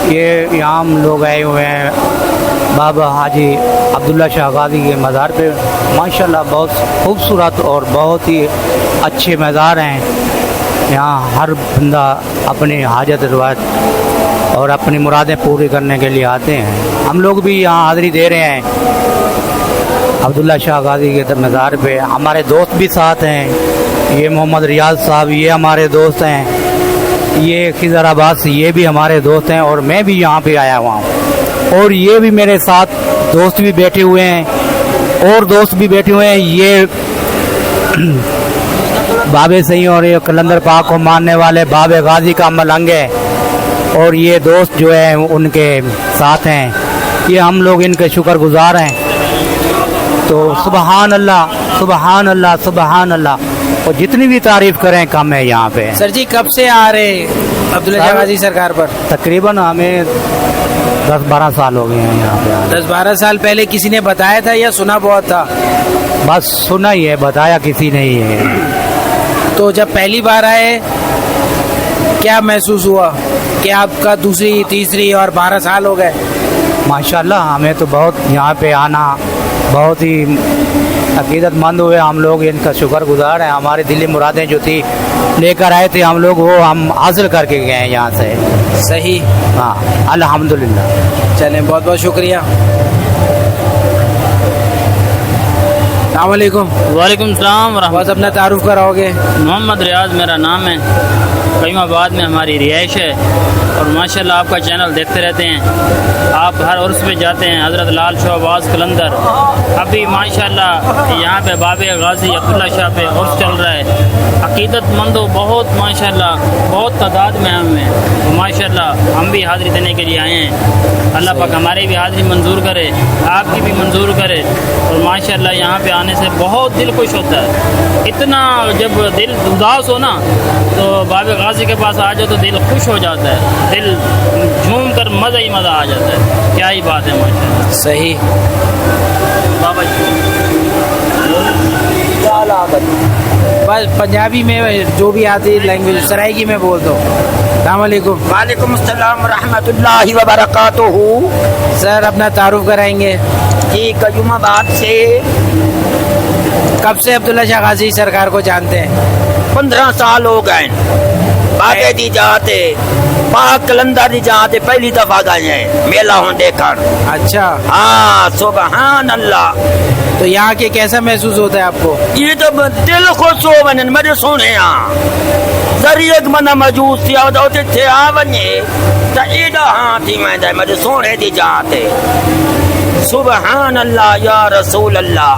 ये यहाँ हम लोग आए हुए हैं बाबा हाजी अब्दुल्ला शाह गाज़ी के मज़ार पे। माशाल्लाह बहुत खूबसूरत और बहुत ही अच्छे मज़ार हैं। यहाँ हर बंदा अपनी हाजत रवायत और अपनी मुरादें पूरी करने के लिए आते हैं। हम लोग भी यहाँ हाज़िरी दे रहे हैं अब्दुल्ला शाह गाज़ी के मज़ार पे। हमारे दोस्त भी साथ हैं, ये मोहम्मद रियाज साहब, ये हमारे दोस्त हैं, ये खिज़र अब्बास, ये भी हमारे दोस्त हैं, और मैं भी यहाँ पे आया हुआ हूँ। और ये भी मेरे साथ दोस्त भी बैठे हुए हैं और दोस्त भी बैठे हुए हैं। ये बाबे सही और ये कलंदर पाक को मानने वाले बाबे गाज़ी का मलंग है, और ये दोस्त जो है उनके साथ हैं। ये हम लोग इनके शुक्रगुजार हैं। तो सुबहान अल्लाह, सुबहान अल्लाह, सुबहान अल्लाह। और जितनी भी तारीफ़ करें कम है यहाँ पे। सर जी कब से आ रहे अब्दुल्ला शाह गाज़ी सरकार पर? तकरीबन हमें 10-12 साल हो गए हैं यहाँ पे। 10-12 साल पहले किसी ने बताया था या सुना बहुत था? बस सुना ही है, बताया किसी ने ही है। तो जब पहली बार आए क्या महसूस हुआ कि आपका दूसरी, तीसरी और 12 साल हो गए? माशाल्लाह हमें तो बहुत यहाँ पे आना बहुत ही अकीदतमंद हुए। हम लोग इनका शुक्रगुजार हैं। हमारी दिली मुरादें जो थी लेकर आए थे हम लोग, वो हम हासिल करके गए हैं यहाँ से। सही, हाँ अल्हम्दुलिल्लाह। चलें, बहुत बहुत शुक्रिया। अस्सलामुअलैकुम। वालेकुम सलाम। बस अपना तारुफ कराओगे? मोहम्मद रियाज मेरा नाम है, कईमाबाद में हमारी रिहाइश है, और माशाल्लाह आपका चैनल देखते रहते हैं। आप हर उर्स पे जाते हैं, हज़रत लाल शाह अब्बास कलंदर। अभी माशाल्लाह यहाँ पे बाबे गाज़ी अब्दुल्ला शाह पे उर्स चल रहा है। अकीदतमंदों बहुत माशाल्लाह बहुत तादाद में हम हैं, तो माशाल्लाह हम भी हाज़िरी देने के लिए आए हैं। अल्लाह पाक हमारी भी हाज़िरी मंजूर करे, आपकी भी मंजूर करे। और माशाल्लाह यहाँ पे आने से बहुत दिल खुश होता है। इतना जब दिल उदास हो ना, तो बाबे गाज़ी के पास आ जाओ तो दिल खुश हो जाता है, दिल झूम कर मज़ा ही मज़ा आ जाता है। क्या ही बात है माशाल्लाह। सही बाबा बस पंजाबी में जो भी आती है लैंग्वेज, सराइकी में बोल दो। अस्सलामुअलैकुम। वालेकुम अस्सलाम रहमतुल्लाहि व बरकातुहू। सर अपना तारुफ कराएंगे? जी कयूमाबाद से। कब से अब्दुल्ला शाह गाज़ी सरकार को जानते हैं? 15 साल हो गए। बागे दी जाते पाक कलंदर दी जाते पहली दफा गए हैं मेला हों देखकर। अच्छा, हाँ सुबहान अल्लाह। तो यहाँ के कैसा महसूस होता है आपको? ये तो दिल खुश हो वने मेरे सोने जरिए मना मौजूद थी और थे आ वने तो एडा हाँ थी मैं मेरे सोने दी जाते। सुबहान अल्लाह या रसूल अल्लाह।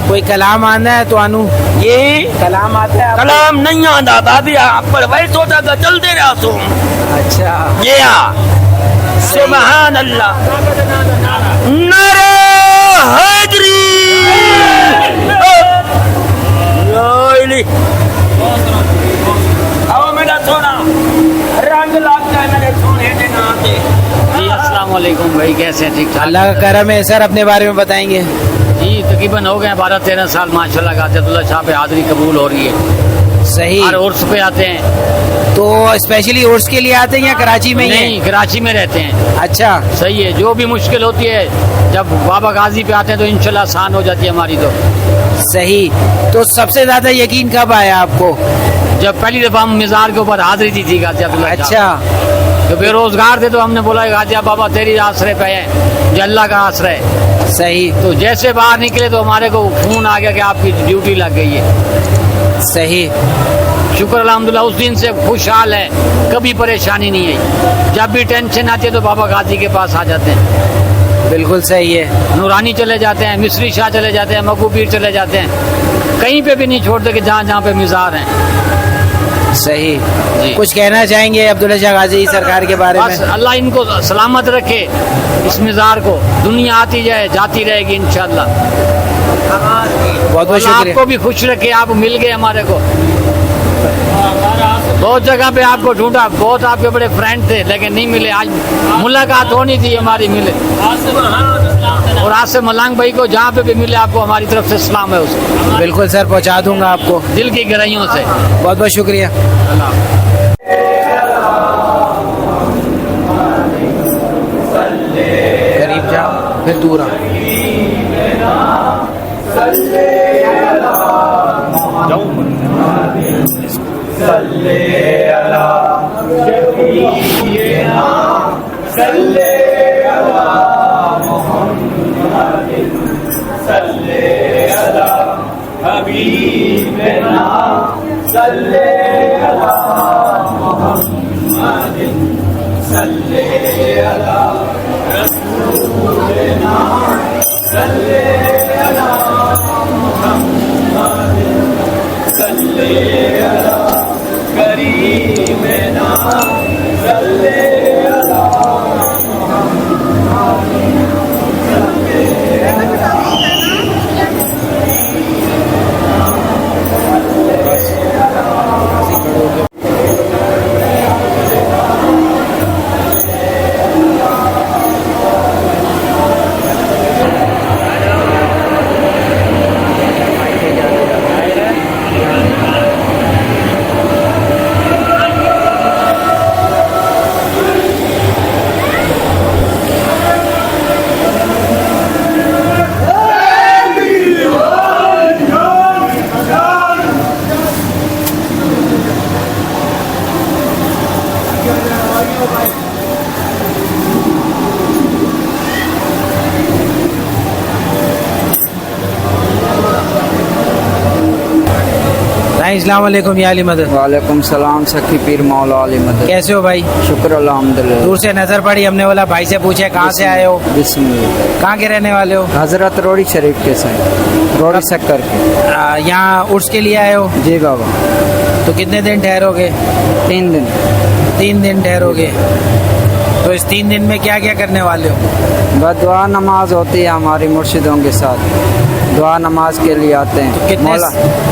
कोई कलाम आना है तो अनु ये कलाम आता है? कलाम नहीं आंदा बाबी पर वही सोचा था चलते रहा तू। अच्छा, ये सुबहान अल्लाह। नारे हैदरी। आओ मेरा सोना रंग लगता है मेरे सोने के नाम पे। जी अस्सलाम वालेकुम भाई, कैसे हैं? ठीक ठाक। अल्लाह का करम है। सर अपने बारे में बताएंगे? जी तकरीबन हो गए 12-13 साल माशाल्लाह गाज़ी अब्दुल्ला शाह पे हाज़िरी कबूल हो रही है। सही। हर उर्स पे आते हैं। तो स्पेशली उर्स के लिए आते हैं या कराची में ही हैं? नहीं, कराची में रहते हैं। अच्छा, सही है। जो भी मुश्किल होती है जब बाबा गाज़ी पे आते हैं तो इंशाल्लाह आसान हो जाती है हमारी। तो सही। तो सबसे ज्यादा यकीन कब आया आपको? जब पहली दफा हम मिज़ार के ऊपर हाज़िरी दी थी गाज़ी अब्दुल्ला शाह। अच्छा, तो बेरोजगार थे तो हमने बोला गाज़ी बाबा तेरी आसरे पे है, जो अल्लाह का आसरा है। सही। तो जैसे बाहर निकले तो हमारे को फोन आ गया कि आपकी ड्यूटी लग गई है। सही। शुक्र अल्हम्दुलिल्लाह उस दिन से खुशहाल है, कभी परेशानी नहीं है। जब भी टेंशन आती है तो बाबा गाजी के पास आ जाते हैं। बिल्कुल सही है। नूरानी चले जाते हैं, मिस्री शाह चले जाते हैं, मकू पीर चले जाते हैं, कहीं पे भी नहीं छोड़ते कि जहाँ जहाँ पे मिज़ार हैं। सही जी। कुछ कहना चाहेंगे अब्दुल्ला शाह गाजी सरकार के बारे बस में? अल्लाह इनको सलामत रखे, इस मिज़ार को, दुनिया आती जाए जाती रहेगी इंशाअल्लाह। बहुत बहुत अल्लाह शुक्रिया। आपको भी खुश रखे, आप मिल गए हमारे को। बहुत जगह पे आपको ढूंढा, बहुत आपके बड़े फ्रेंड थे लेकिन नहीं मिले। आज मुलाकात होनी थी हमारी, मिले। और आज से मलांग भाई को जहाँ पे भी मिले आपको हमारी तरफ से सलाम है उसको। बिल्कुल सर, पहुंचा दूंगा आपको दिल की गहराइयों से। बहुत बहुत शुक्रिया। करीब जाओ फिर दूर आओ। अस्सलाम वालेकुम या अली मदद। वालेकुम सलाम सखी पीर मौला अली मदद। कैसे हो भाई? शुक्र अल्हम्दुलिल्लाह। दूर से नजर पड़ी, हमने बोला भाई से पूछे कहाँ से आए हो, बिस्मिल्लाह। कहाँ के रहने वाले हो? हजरत रोड़ी शरीफ के साथ रोड़ी शक्कर के। यहाँ उर्स के लिए आए हो? जी बाबा। तो कितने दिन ठहरोगे? 3 दिन। 3 दिन ठहरोगे। तो इस 3 दिन में क्या क्या करने वाले हो? बस दुआ नमाज होती है हमारी मुर्शिदों के साथ, दुआ नमाज के लिए आते हैं।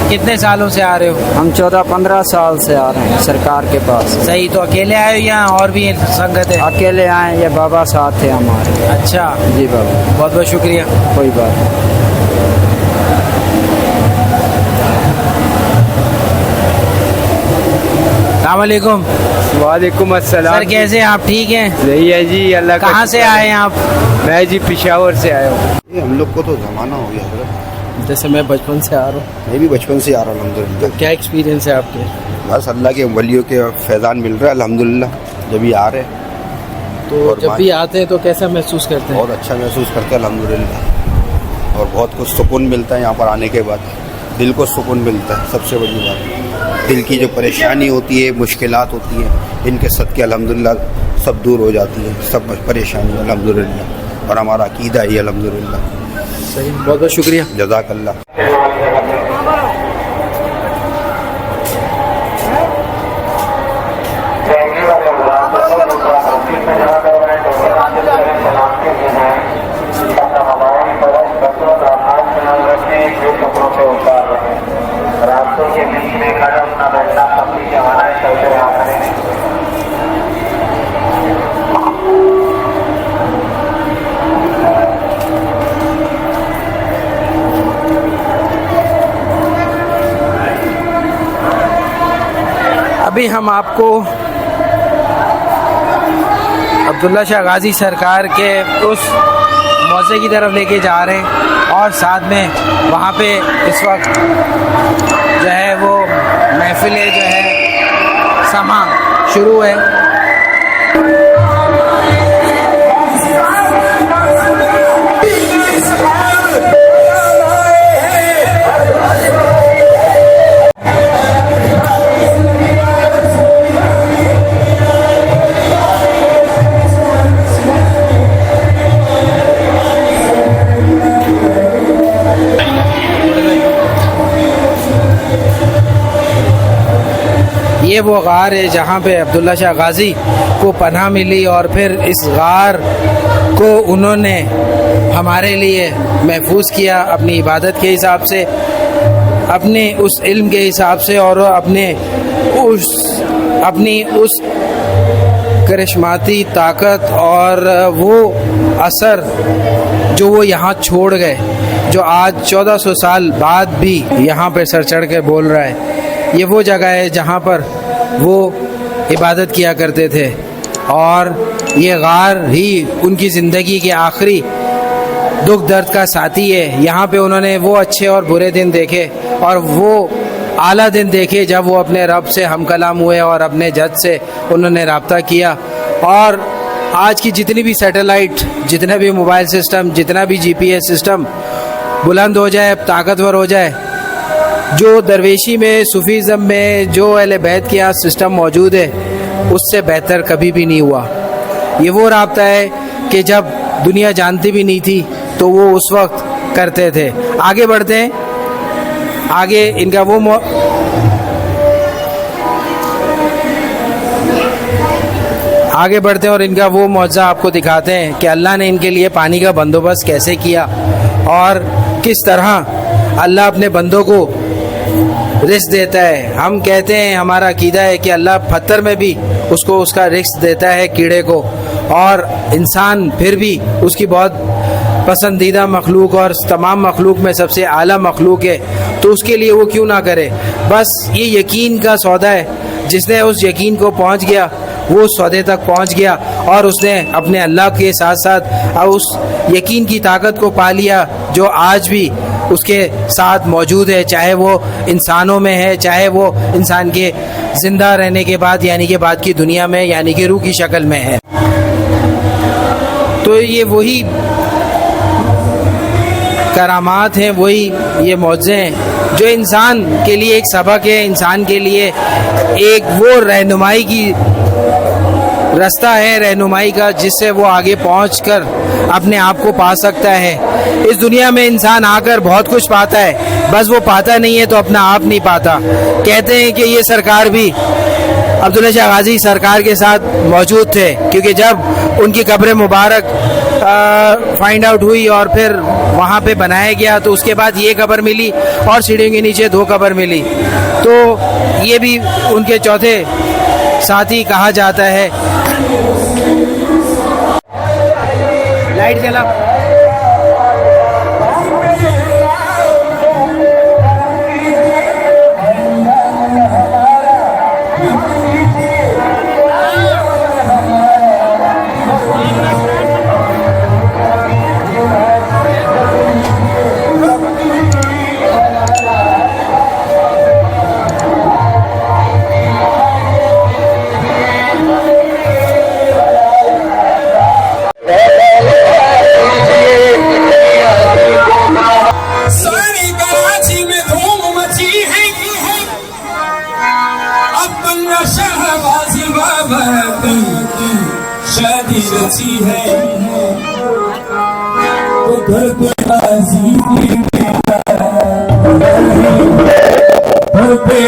कितने सालों से आ रहे हो? हम 14-15 साल से आ रहे हैं सरकार के पास। सही। तो अकेले आए हो या और भी संगत है? अकेले आए, ये बाबा साथ है हमारे। अच्छा जी बाबा। बहुत बहुत शुक्रिया। कोई बात नहीं। अस्सलामुअलैकुम। वालेकुम अस्सलाम। सर कैसे हैं आप? ठीक हैं? सही है जी, अल्लाह का कहाँ से शुक्र है। आए हैं आप? मैं जी पेशावर से आया हूँ। ये हम लोग को तो ज़माना हो गया हजरत। जैसे मैं बचपन से आ रहा हूँ। मैं भी बचपन से आ रहा हूँ अल्हम्दुलिल्लाह। क्या एक्सपीरियंस है आपके? बस अल्लाह के वलियों के फैज़ान मिल रहा है अल्हम्दुलिल्लाह जब ये आ रहे हैं। तो और जब भी आते हैं तो कैसा महसूस करते हैं? बहुत अच्छा महसूस करते हैं अल्हम्दुलिल्लाह। और बहुत कुछ सुकून मिलता है यहाँ पर आने के बाद, दिल को सुकून मिलता है। सबसे बड़ी बात, दिल की जो परेशानी होती है, मुश्किलात होती हैं, इनके सदके अल्हम्दुलिल्लाह सब दूर हो जाती है, सब परेशानी अल्हम्दुलिल्लाह। और हमारा अकीदा ही अल्हम्दुलिल्लाह। सही, बहुत बहुत शुक्रिया। जज़ाकल्लाह। रास्तों के बीच में कदम न बैठना, अपनी जमाना चलते रहा करें। अभी हम आपको अब्दुल्ला शाह गाजी सरकार के उस मौज़े की तरफ लेके जा रहे हैं और साथ में वहाँ पे इस वक्त जो है वो महफिलें जो है समा शुरू है। ये वो गार है जहाँ पे अब्दुल्ला शाह गाजी को पनाह मिली और फिर इस गार को उन्होंने हमारे लिए महफूज किया अपनी इबादत के हिसाब से, अपने उस इल्म के हिसाब से और अपनी उस करिश्माती ताकत और वो असर जो वो यहाँ छोड़ गए, जो आज 1400 साल बाद भी यहाँ पे सर चढ़ के बोल रहा है। ये वो जगह है जहाँ पर वो इबादत किया करते थे और ये गार ही उनकी ज़िंदगी के आखिरी दुख दर्द का साथी है। यहाँ पे उन्होंने वो अच्छे और बुरे दिन देखे और वो आला दिन देखे जब वो अपने रब से हम कलाम हुए और अपने जज से उन्होंने रब्ता किया। और आज की जितनी भी सैटेलाइट, जितना भी मोबाइल सिस्टम, जितना भी GPS सिस्टम बुलंद हो जाए, ताकतवर हो जाए, जो दरवेशी में, सूफीज़म में जो अहले बैत के यहाँ सिस्टम मौजूद है उससे बेहतर कभी भी नहीं हुआ। ये वो राब्ता है कि जब दुनिया जानती भी नहीं थी तो वो उस वक्त करते थे। आगे बढ़ते हैं, आगे इनका वो आगे बढ़ते हैं और इनका वो मौजज़ा आपको दिखाते हैं कि अल्लाह ने इनके लिए पानी का बंदोबस्त कैसे किया और किस तरह अल्लाह अपने बंदों को रिस्क देता है। हम कहते हैं, हमारा अकीदा है कि अल्लाह पत्थर में भी उसको उसका रिस्क देता है, कीड़े को, और इंसान फिर भी उसकी बहुत पसंदीदा मखलूक और तमाम मखलूक में सबसे आला मखलूक है, तो उसके लिए वो क्यों ना करे। बस ये यकीन का सौदा है, जिसने उस यकीन को पहुंच गया वो सौदे तक पहुंच गया और उसने अपने अल्लाह के साथ साथ उस यकीन की ताकत को पा लिया जो आज भी उसके साथ मौजूद है, चाहे वो इंसानों में है, चाहे वो इंसान के ज़िंदा रहने के बाद यानी कि बाद की दुनिया में यानी कि रूह की शक्ल में है। तो ये वही करामात हैं, वही ये मौज़े हैं जो इंसान के लिए एक सबक है, इंसान के लिए एक वो रहनुमाई की रास्ता है, रहनुमाई का, जिससे वो आगे पहुंचकर अपने आप को पा सकता है। इस दुनिया में इंसान आकर बहुत कुछ पाता है, बस वो पाता नहीं है तो अपना आप नहीं पाता। कहते हैं कि ये सरकार भी अब्दुल्ला शाह गाजी सरकार के साथ मौजूद थे, क्योंकि जब उनकी कब्र मुबारक फाइंड आउट हुई और फिर वहाँ पे बनाया गया तो उसके बाद ये कब्र मिली और सीढ़ियों के नीचे 2 कब्र मिली, तो ये भी उनके चौथे साथी कहा जाता है। लाइट जला। शादी रची है तो घर पे राजी घर पे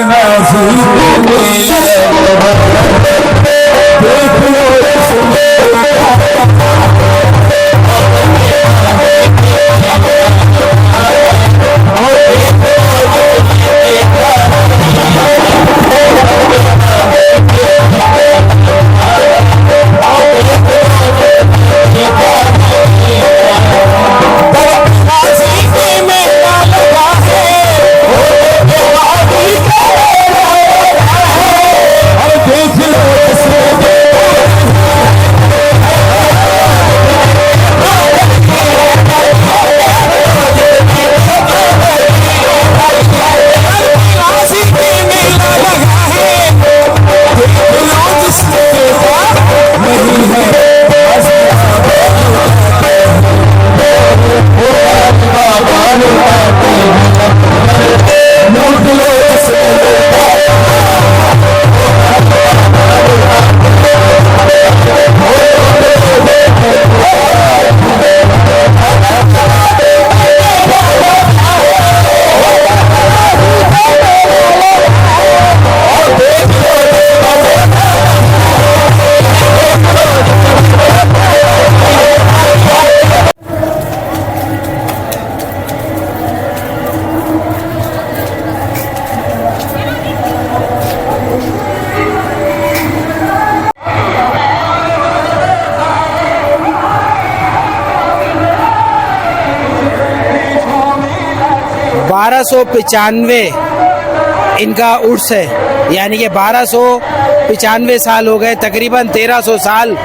1295 इनका उर्स है, यानी कि 1295 साल हो गए, तकरीबन 1300 साल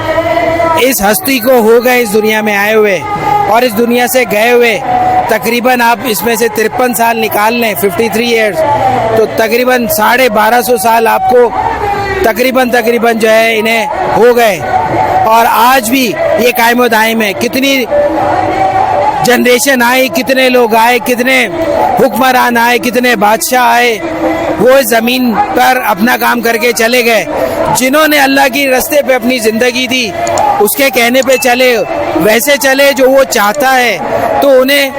इस हस्ती को हो गए इस दुनिया में आए हुए, और इस दुनिया से गए हुए तकरीबन आप इसमें से 53 साल निकाल लें, 53 ईयर्स, तो तकरीबन 1250 साल आपको तकरीबन जो है इन्हें हो गए। और आज भी ये कायम दायम है। कितनी जनरेशन आई, कितने लोग आए, कितने हुक्मरान आए, कितने बादशाह आए, वो इस ज़मीन पर अपना काम करके चले गए। जिन्होंने अल्लाह की रास्ते पे अपनी ज़िंदगी दी, उसके कहने पे चले, वैसे चले जो वो चाहता है, तो उन्हें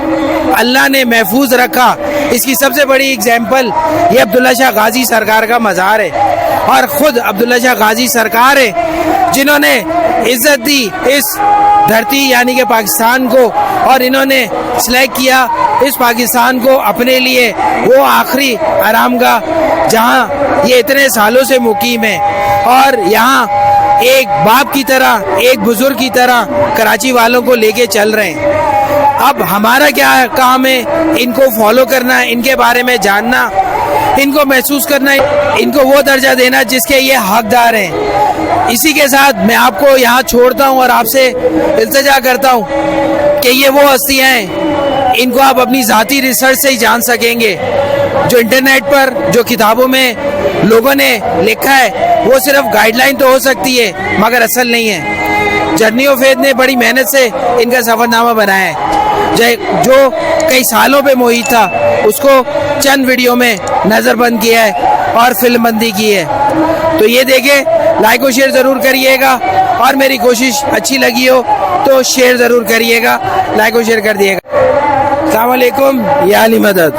अल्लाह ने महफूज रखा। इसकी सबसे बड़ी एग्जाम्पल ये अब्दुल्ला शाह गाजी सरकार का मज़ार है, और ख़ुद अब्दुल्ला शाह गाजी सरकार है जिन्होंने इज़्ज़त दी इस धरती यानी कि पाकिस्तान को, और इन्होंने सिलेक्ट किया इस पाकिस्तान को अपने लिए वो आखिरी आरामगाह जहाँ ये इतने सालों से मुकीम है, और यहाँ एक बाप की तरह, एक बुजुर्ग की तरह कराची वालों को लेके चल रहे हैं। अब हमारा क्या काम है? इनको फॉलो करना, इनके बारे में जानना, इनको महसूस करना, इनको वो दर्जा देना जिसके ये हकदार हैं। इसी के साथ मैं आपको यहाँ छोड़ता हूँ और आपसे इल्तिजा करता हूँ कि ये वो हस्तियाँ हैं, इनको आप अपनी ज़ाती रिसर्च से ही जान सकेंगे। जो इंटरनेट पर, जो किताबों में लोगों ने लिखा है, वो सिर्फ गाइडलाइन तो हो सकती है मगर असल नहीं है। जर्नी ऑफ फेथ ने बड़ी मेहनत से इनका सफ़रनामा बनाया है, जो कई सालों पे मोहित था, उसको चंद वीडियो में नज़रबंद किया है और फिल्मबंदी की है। तो ये देखें, लाइक और शेयर ज़रूर करिएगा, और मेरी कोशिश अच्छी लगी हो तो शेयर ज़रूर करिएगा, लाइक और शेयर कर दिएगा। अस्सलाम वालेकुम, या अली मदद।